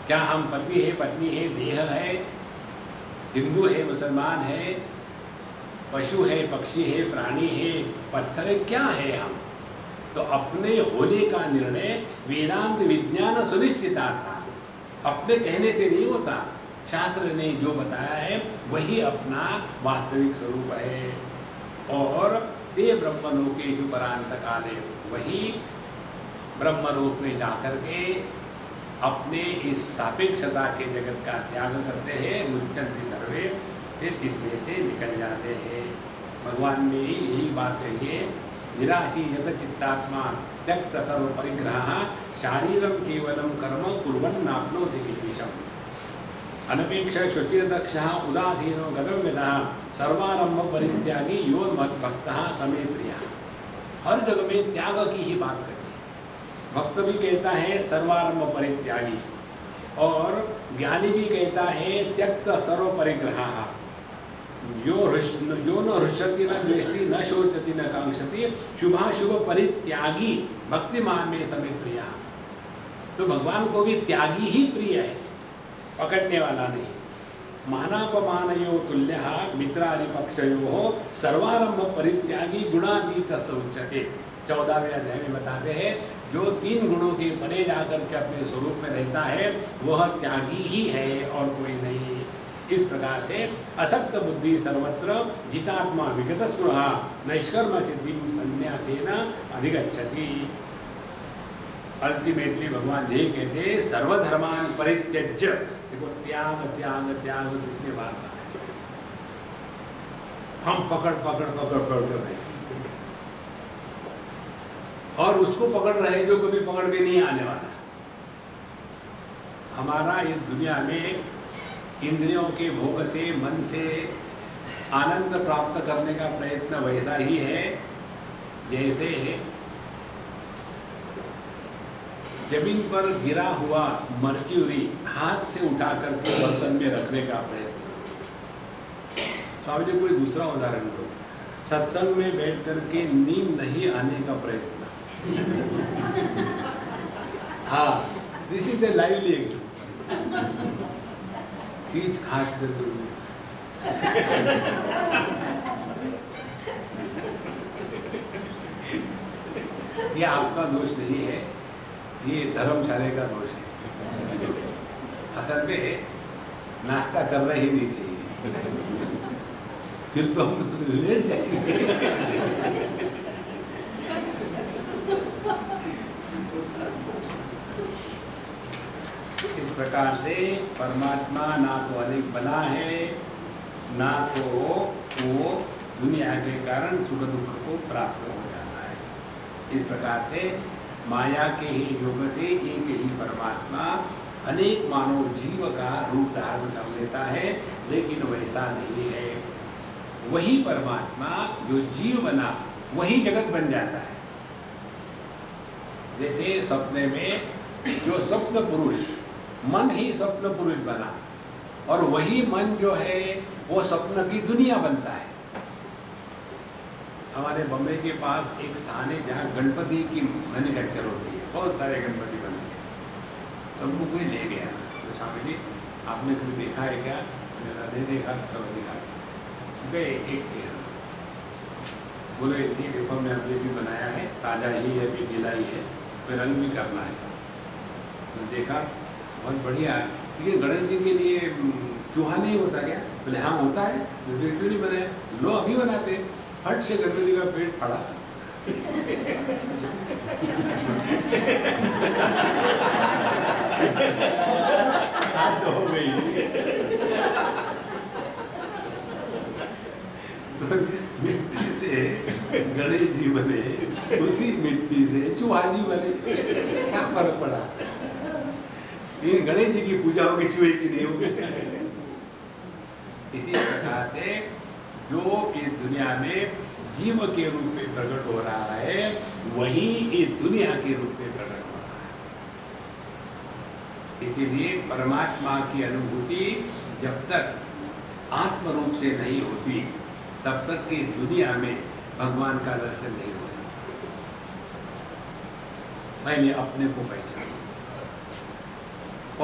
क्या हम पति है, पत्नी है, देह है, हिंदू है, मुसलमान है, पशु है, पक्षी है, प्राणी है, पत्थर है, क्या है हम? तो अपने होने का निर्णय वेदांत विज्ञान सुनिश्चितार्थ, अपने कहने से नहीं होता। शास्त्र ने जो बताया है वही अपना वास्तविक स्वरूप है। और ते ब्रह्मलोकेषु परान्तकाले, वही ब्रह्मलोक में जाकर के अपने इस सापेक्षता के जगत का त्याग करते हैं, मुच्यन्ति सर्वे, फिर इसमें से निकल जाते हैं। भगवान ने यही बात कही है, निराशी यत चित्तात्मा त्यक्त सर्व परिग्रह शारीरम केवलम कर्म कुर्वन्नाप्नोति किल्बिषम् अनपेक्ष शुचिर्दक्षः उदासीनो गतव्यतः सर्वारंभ परित्यागी यो मद्भक्तः समे प्रियः। हर जगह में त्याग की ही बात करनी है। भक्त भी कहता है सर्वारंभ परित्यागी, और ज्ञानी भी कहता है त्यक्त सर्व परिग्रहः। यो न हृष्यति न द्वेष्टि न शोचति न कांक्षति शुभाशुभ परित्यागी भक्तिमान में समे प्रियः। तो भगवान को भी त्यागी ही प्रिय है, पकड़ने वाला नहीं। मानापमानयो तुल्यः मित्रारिपक्षयो सर्वारंभ परित्यागी गुणातीतस्य उच्यते। 14वें अध्याय में बताते हैं, जो 3 गुणों के परे जाकर के अपने स्वरूप में रहता है वह त्यागी ही है और कोई नहीं। इस प्रकार से असक्त बुद्धि सर्वत्र जितात्मा विगत स्पृहा नैष्कर्म सिद्धिं संन्यासेन अधिगच्छति। अल्टीमेटली भगवान यही कहते सर्वधर्मान परित्यज्य। देखो त्याग त्याग त्याग कितने बार का है। हम पकड़ पकड़ पकड़ पकड़ कर रहे और उसको पकड़ रहे जो कभी पकड़ के नहीं आने वाला। हमारा इस दुनिया में इंद्रियों के भोग से, मन से आनंद प्राप्त करने का प्रयत्न वैसा ही है जैसे जमीन पर गिरा हुआ मर्क्यूरी हाथ से उठा करके बर्तन में रखने का प्रयत्न। स्वामी जी कोई दूसरा उदाहरण दो। सत्संग में बैठ करके नींद नहीं आने का प्रयत्न। हाँ, this is the lively example. खींच खाच करके ये आपका दोष नहीं है, ये धर्मशाले का दोष है। असल में नाश्ता करना ही नहीं चाहिए, फिर तो हम लेट जाएंगे। इस प्रकार से परमात्मा ना तो अधिक बना है, ना तो वो दुनिया के कारण सुख दुख को प्राप्त हो जाता है। इस प्रकार से माया के ही योग से एक ही परमात्मा अनेक मानव जीव का रूप धारण कर लेता है, लेकिन वैसा नहीं है। वही परमात्मा जो जीव बना वही जगत बन जाता है। जैसे सपने में जो स्वप्न पुरुष, मन ही स्वप्न पुरुष बना और वही मन जो है वो स्वप्न की दुनिया बनता है। हमारे बम्बई के पास एक स्थान है जहाँ गणपति की मैन्युफैक्चर होती है, बहुत सारे गणपति बनते हैं। तो हमको कोई ले गया, तो स्वामी जी आपने कभी देखा है क्या? मैंने नहीं देखा, चलो दिखा गए। एक बोले ये देखो हमने अभी भी बनाया है, ताज़ा ही है, अभी गीला ही है, फिर रंग भी करना है। तो देखा बहुत बढ़िया है, लेकिन गणेश जी के लिए चूहा नहीं होता क्या? बोले हाँ होता है, तो फिर क्यों नहीं बनाया? लो अभी बनाते। फट से गणपति का पेट फड़ा। तो हो गई। तो जिस मिट्टी से गणेश जी बने, उसी मिट्टी से चूहा जी बने, क्या फर्क पड़ा? ये गणेश जी की पूजा होगी, चूहे की नहीं होगी। इसी प्रकार से जो इस दुनिया में जीव के रूप में प्रकट हो रहा है, वही इस दुनिया के रूप में प्रकट हो रहा है। इसीलिए परमात्मा की अनुभूति जब तक आत्म रूप से नहीं होती, तब तक की दुनिया में भगवान का दर्शन नहीं हो सकता। पहले अपने को पहचानो,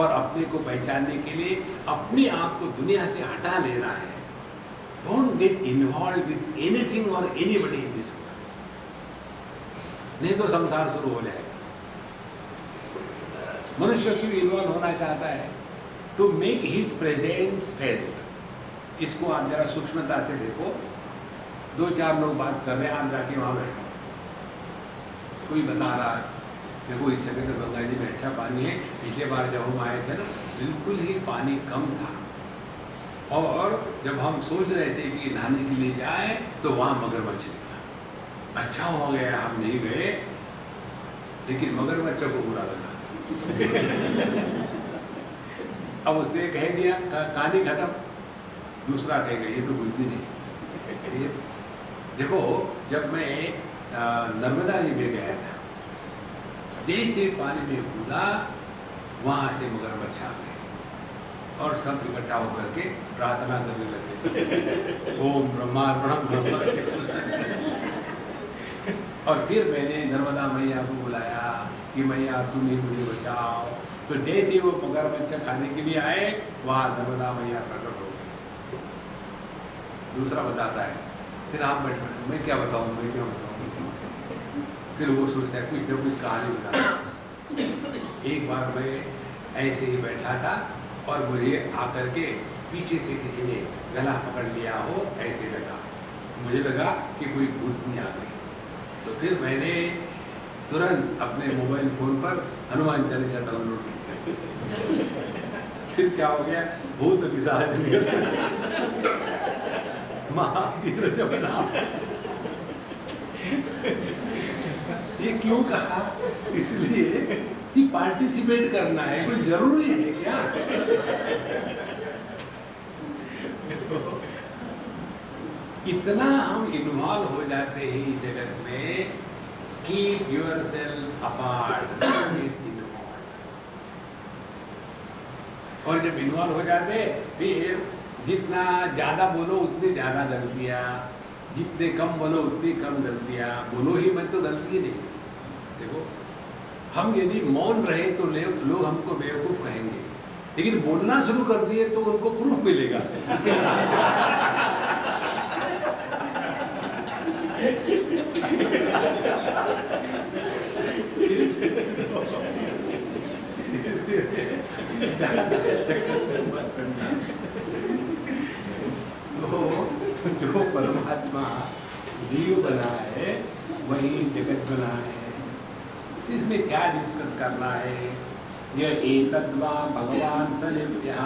और अपने को पहचानने के लिए अपने आप को दुनिया से हटा लेना है। Don't get involve with anything और एनीबडी इन दिस वर्ल्ड, नहीं तो संसार शुरू हो जाएगा। मनुष्य क्यों इन्वॉल्व होना चाहता है? To make his presence felt. इसको आप जरा सूक्ष्मता से देखो। 2-4 लोग बात कर रहे हैं, आप जाके वहां बैठो, कोई बता रहा है देखो इस जगह तो गंगा जी में अच्छा पानी है, पिछले बार जब हम आए थे ना बिल्कुल ही पानी कम था, और जब हम सोच रहे थे कि नहाने के लिए जाए तो वहाँ मगरमच्छ निकला। अच्छा हो गया हम नहीं गए, लेकिन मगरमच्छ को बुरा लगा। अब उसने कह दिया कहानी खत्म, दूसरा कहेगा ये तो कुछ भी नहीं। देखो जब मैं नर्मदा जी में गया था, जैसे पानी में कूदा, वहां से मगरमच्छ आ गए और सब इकट्ठा होकर के प्रार्थना करने लगे, ओम ब्रह्मार्पणम ब्रह्म। और फिर मैंने नर्मदा मैया को बुलाया कि मैया तुम ही मुझे बचाओ। तो जैसे वो मगरमच्छ खाने के लिए आए, वहां नर्मदा मैया प्रकट हो गई। दूसरा बताता है, फिर आप बैठ, मैं क्या बताऊं, मैं क्या बताऊं। फिर वो सोचता है कुछ न कुछ कहानी बता। एक बार मैं ऐसे ही बैठा था और मुझे आकर के पीछे से किसी ने गला पकड़ लिया हो, ऐसे लगा। मुझे लगा कि कोई भूतनी आ गई। तो फिर मैंने तुरंत अपने मोबाइल फ़ोन पर हनुमान चालीसा डाउनलोड किया। फिर क्या हो गया, भूत पिशाच महावीर जब नाम। ये क्यों कहा? इसलिए कि पार्टिसिपेट करना है, कोई जरूरी है क्या? इतना हम इन्वॉल्व हो जाते हैं इस जगत में। कीप योरसेल्फ अपार्ट, और जब इन्वॉल्व हो जाते फिर जितना ज़्यादा बोलो उतनी ज़्यादा गलतियाँ, जितने कम बोलो उतनी कम गलतियाँ। बोलो ही मत तो गलती नहीं। देखो हम यदि मौन रहे तो लोग हमको बेवकूफ़ कहेंगे, लेकिन बोलना शुरू कर दिए तो उनको प्रूफ मिलेगा। तो जो परमात्मा जीव बना है वही जगत बना है। इसमें क्या डिस्कस करना है? यह एतद्वा भगवान स नित्यः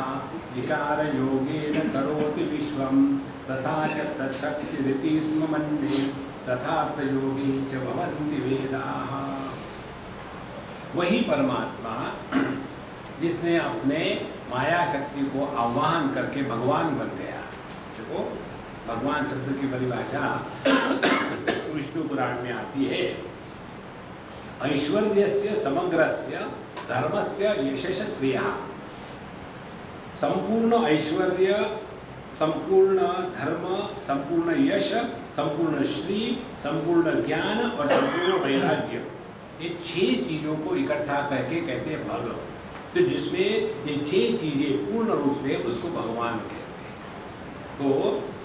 विकार योगेन करोति विश्वं तथा च तच्छक्तिरिति स्म मन्ये तथार्थ योगी च भवन्ति वेदाः। वही परमात्मा जिसने अपने माया शक्ति को आह्वान करके भगवान बन गया। देखो भगवान शब्द की परिभाषा विष्णु पुराण में आती है, ऐश्वर्यस्य समग्रस्य धर्मस्य यशस्य श्रेयः। संपूर्ण ऐश्वर्य, संपूर्ण धर्म, संपूर्ण यश, संपूर्ण श्री, संपूर्ण ज्ञान और संपूर्ण वैराग्य, ये 6 चीजों को इकट्ठा करके कहते हैं भग। तो जिसमें ये 6 चीजें पूर्ण रूप से उसको भगवान कहते हैं। तो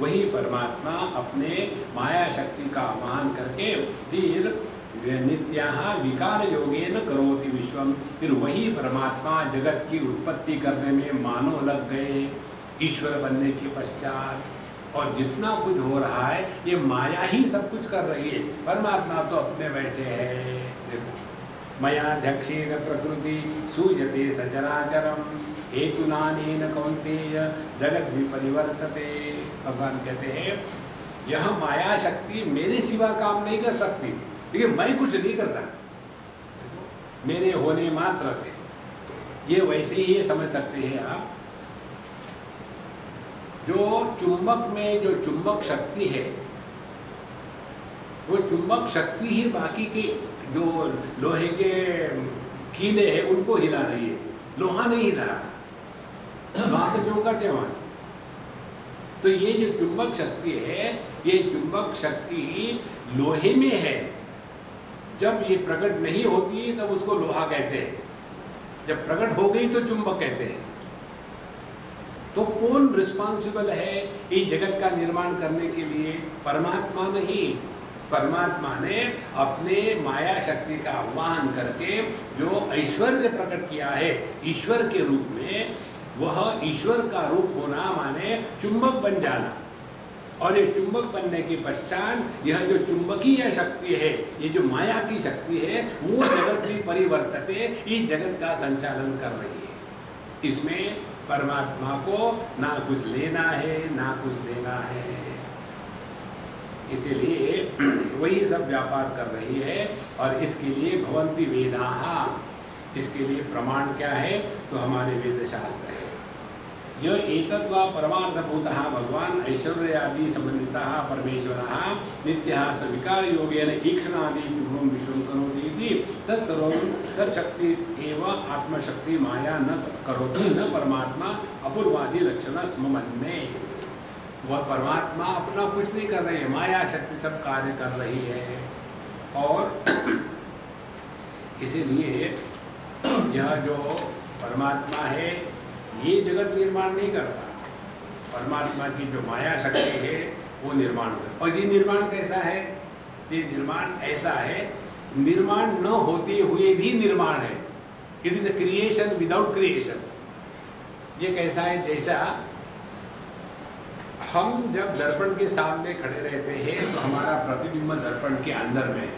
वही परमात्मा अपने माया शक्ति का आह्वान करके फिर नित्याहा विकार योगेन करोति विश्वम, फिर वही परमात्मा जगत की उत्पत्ति करने में मानव लग गए ईश्वर बनने के पश्चात। और जितना कुछ हो रहा है ये माया ही सब कुछ कर रही है, परमात्मा तो अपने बैठे हैं। देखो मयाध्यक्षेण प्रकृति सूयते सचराचरम हेतुनानेन कौन्तेय जगत विपरिवर्तते। भगवान कहते हैं यह माया शक्ति मेरे सिवा काम नहीं कर सकती, लेकिन मैं कुछ नहीं करता मेरे होने मात्र से। ये वैसे ही ये समझ सकते हैं आप, जो चुंबक में जो चुंबक शक्ति है वो चुंबक शक्ति ही बाकी के जो लोहे के कीले हैं उनको हिला रही है, लोहा नहीं हिला रहा, वहां से चौंकाते वहां। तो ये जो चुंबक शक्ति है ये चुंबक शक्ति लोहे में है, जब ये प्रकट नहीं होती तब उसको लोहा कहते हैं, जब प्रकट हो गई तो चुंबक कहते हैं। तो कौन रिस्पॉन्सिबल है इस जगत का निर्माण करने के लिए? परमात्मा नहीं, परमात्मा ने अपने माया शक्ति का आह्वान करके जो ऐश्वर्य प्रकट किया है ईश्वर के रूप में, वह ईश्वर का रूप होना माने चुंबक बन जाना। और ये चुंबक बनने के पश्चात यह जो चुंबकीय शक्ति है, ये जो माया की शक्ति है, वो जगत भी परिवर्तते इस जगत का संचालन कर रही है। इसमें परमात्मा को ना कुछ लेना है ना कुछ देना है, इसीलिए वही सब व्यापार कर रही है। और इसके लिए भवन्ति वेदाः, इसके लिए प्रमाण क्या है? तो हमारे वेद शास्त्र है। यह एतद्वा परमार्थभूतः भगवान ऐश्वर्यादि संबंधितः परमेश्वरः नित्यः स विकार योगेन ईक्षणादि पूर्वं विश्वं करोति इति तत्सर्वं तत्शक्ति एव आत्मशक्ति माया न करोति न परमात्मा अपूर्वादि लक्षण स्म मन्ये। वह परमात्मा अपना कुछ नहीं कर रही है, माया शक्ति सब कार्य कर रही है। और इसीलिए यह जो परमात्मा है ये जगत निर्माण नहीं करता, परमात्मा की जो माया शक्ति है वो निर्माण करता। और ये निर्माण कैसा है? ये निर्माण ऐसा है, निर्माण न होते हुए भी निर्माण है। It is the creation without creation. ये कैसा है? जैसा हम जब दर्पण के सामने खड़े रहते हैं तो हमारा प्रतिबिंब दर्पण के अंदर में,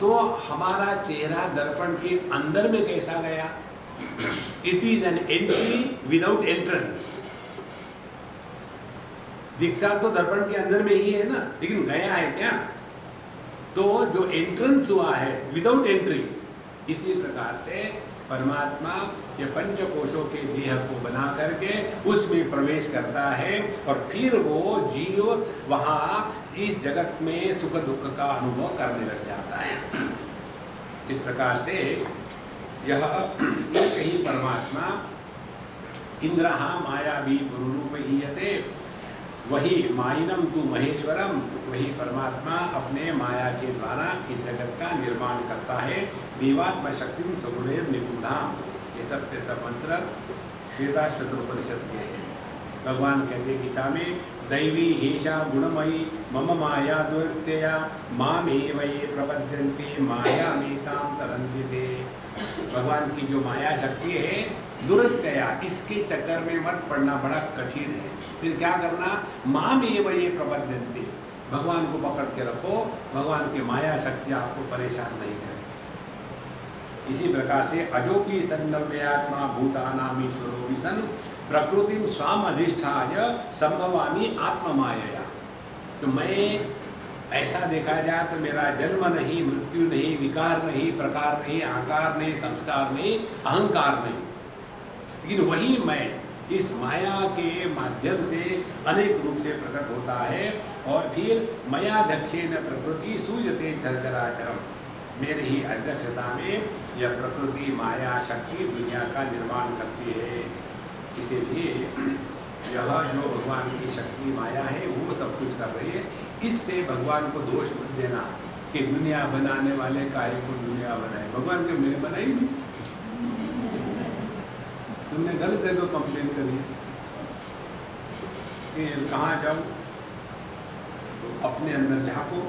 तो हमारा चेहरा दर्पण के अंदर में कैसा गया? It is an entry without entrance. दिखता तो दर्पण के अंदर में ही है ना, लेकिन गया है क्या? तो जो एंट्रेंस हुआ है विदाउट एंट्री, इसी प्रकार से परमात्मा ये पंचकोशों के देह को बना करके उसमें प्रवेश करता है और फिर वो जीव वहाँ इस जगत में सुख दुख का अनुभव करने लग जाता है। इस प्रकार से यह एक ही परमात्मा इंद्रः मायावी गुरुरूप ईयते, वही माइनम तु महेश्वरम, वही परमात्मा अपने माया के द्वारा इस जगत का निर्माण करता है। देवात्म शक्तिम सगुणेर निपुणाम, ये सब के सब मंत्र श्वेताश्वतरोपनिषद के हैं। भगवान कहते गीता में दैवी हेषा गुणमयी मम माया दुर्त्यया मामेव ये प्रपद्यन्ते मायामेतां तरन्ति ते। भगवान की जो माया शक्ति है दुरत्यया, इसके चक्कर में मत पड़ना, बड़ा कठिन है। फिर क्या करना? मामेव ये प्रपद्यन्ते, भगवान को पकड़ के रखो, भगवान की माया शक्ति आपको परेशान नहीं करे। इसी प्रकार से अजोपि सन्नव्यात्मा भूतानामीश्वरो विसन प्रकृतिम स्वाम अधिष्ठाय संभवामी आत्ममायया। तो मैं ऐसा देखा जाए तो मेरा जन्म नहीं, मृत्यु नहीं, विकार नहीं, प्रकार नहीं, आकार नहीं, संस्कार नहीं, अहंकार नहीं, लेकिन वही मैं इस माया के माध्यम से अनेक रूप से प्रकट होता है। और फिर मयाध्यक्षेण प्रकृति सूयते चराचरम, मेरे ही अध्यक्षता में यह प्रकृति माया शक्ति दुनिया का निर्माण करती है। इसीलिए यह जो भगवान की शक्ति माया है वो सब कुछ कर इससे भगवान को दोष मत देना कि दुनिया बनाने वाले कार्य को दुनिया बनाए। भगवान के मैंने बनाई नहीं, तुमने गलत है तो कंप्लेन करिए कि कहाँ जाऊँ, तो अपने अंदर झाँको,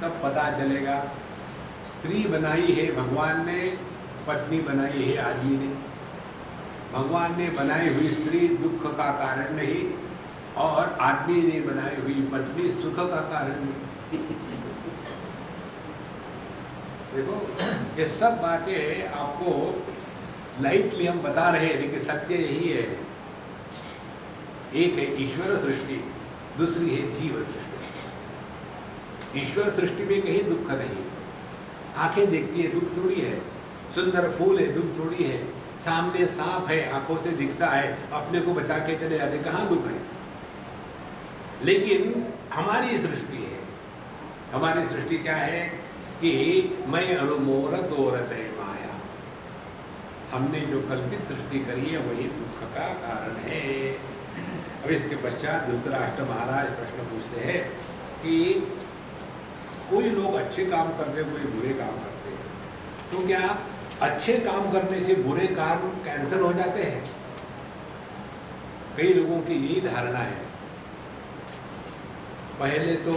तब पता चलेगा। स्त्री बनाई है भगवान ने, पत्नी बनाई है आदमी ने। भगवान ने बनाई हुई स्त्री दुख का कारण नहीं, और आदमी ने बनाई हुई पत्नी सुख का कारण नहीं। देखो, ये सब बातें आपको लाइटली हम बता रहे हैं, लेकिन सत्य यही है। एक है ईश्वर सृष्टि, दूसरी है जीव सृष्टि। ईश्वर सृष्टि में कहीं दुख नहीं। आंखें देखती है, दुख थोड़ी है। सुंदर फूल है, दुख थोड़ी है। सामने सांप है, आंखों से दिखता है, अपने को बचा के चले जाते, कहाँ दुख है। लेकिन हमारी सृष्टि है, हमारी सृष्टि क्या है कि मैं अरु मोर तोरत है माया। हमने जो कल्पित सृष्टि करी है वही दुख का कारण है। अब इसके पश्चात धृतराष्ट्र महाराज प्रश्न पूछते हैं कि कोई लोग अच्छे काम करते, कोई बुरे काम करते, तो क्या अच्छे काम करने से बुरे काम कैंसिल हो जाते हैं? कई लोगों की यही धारणा है। पहले तो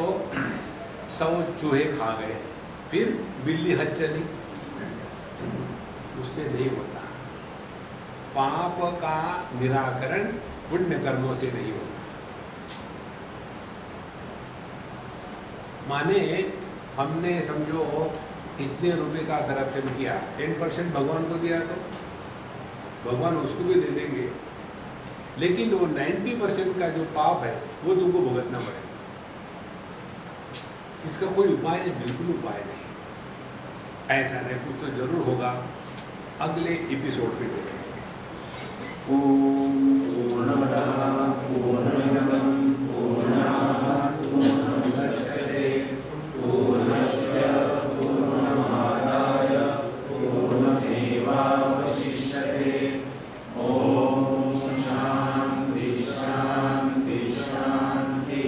100 चूहे खा गए, फिर बिल्ली हज चली, उससे नहीं होता। पाप का निराकरण पुण्य कर्मों से नहीं होता। माने हमने समझो इतने रुपए का करप्शन किया, 10% भगवान को दिया तो भगवान उसको भी दे देंगे, लेकिन वो 90% का जो पाप है वो तुमको भुगतना पड़ेगा। इसका कोई उपाय नहीं, बिल्कुल उपाय नहीं। ऐसा नहीं, कुछ तो जरूर होगा। अगले एपिसोड में देखेंगे। ओम पूर्णमदः पूर्णमिदं पूर्णात् पूर्णमुदच्यते पूर्णस्य पूर्णमादाय पूर्णमेवावशिष्यते। ओम शांति शांति शांति।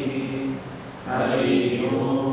हरि ओम।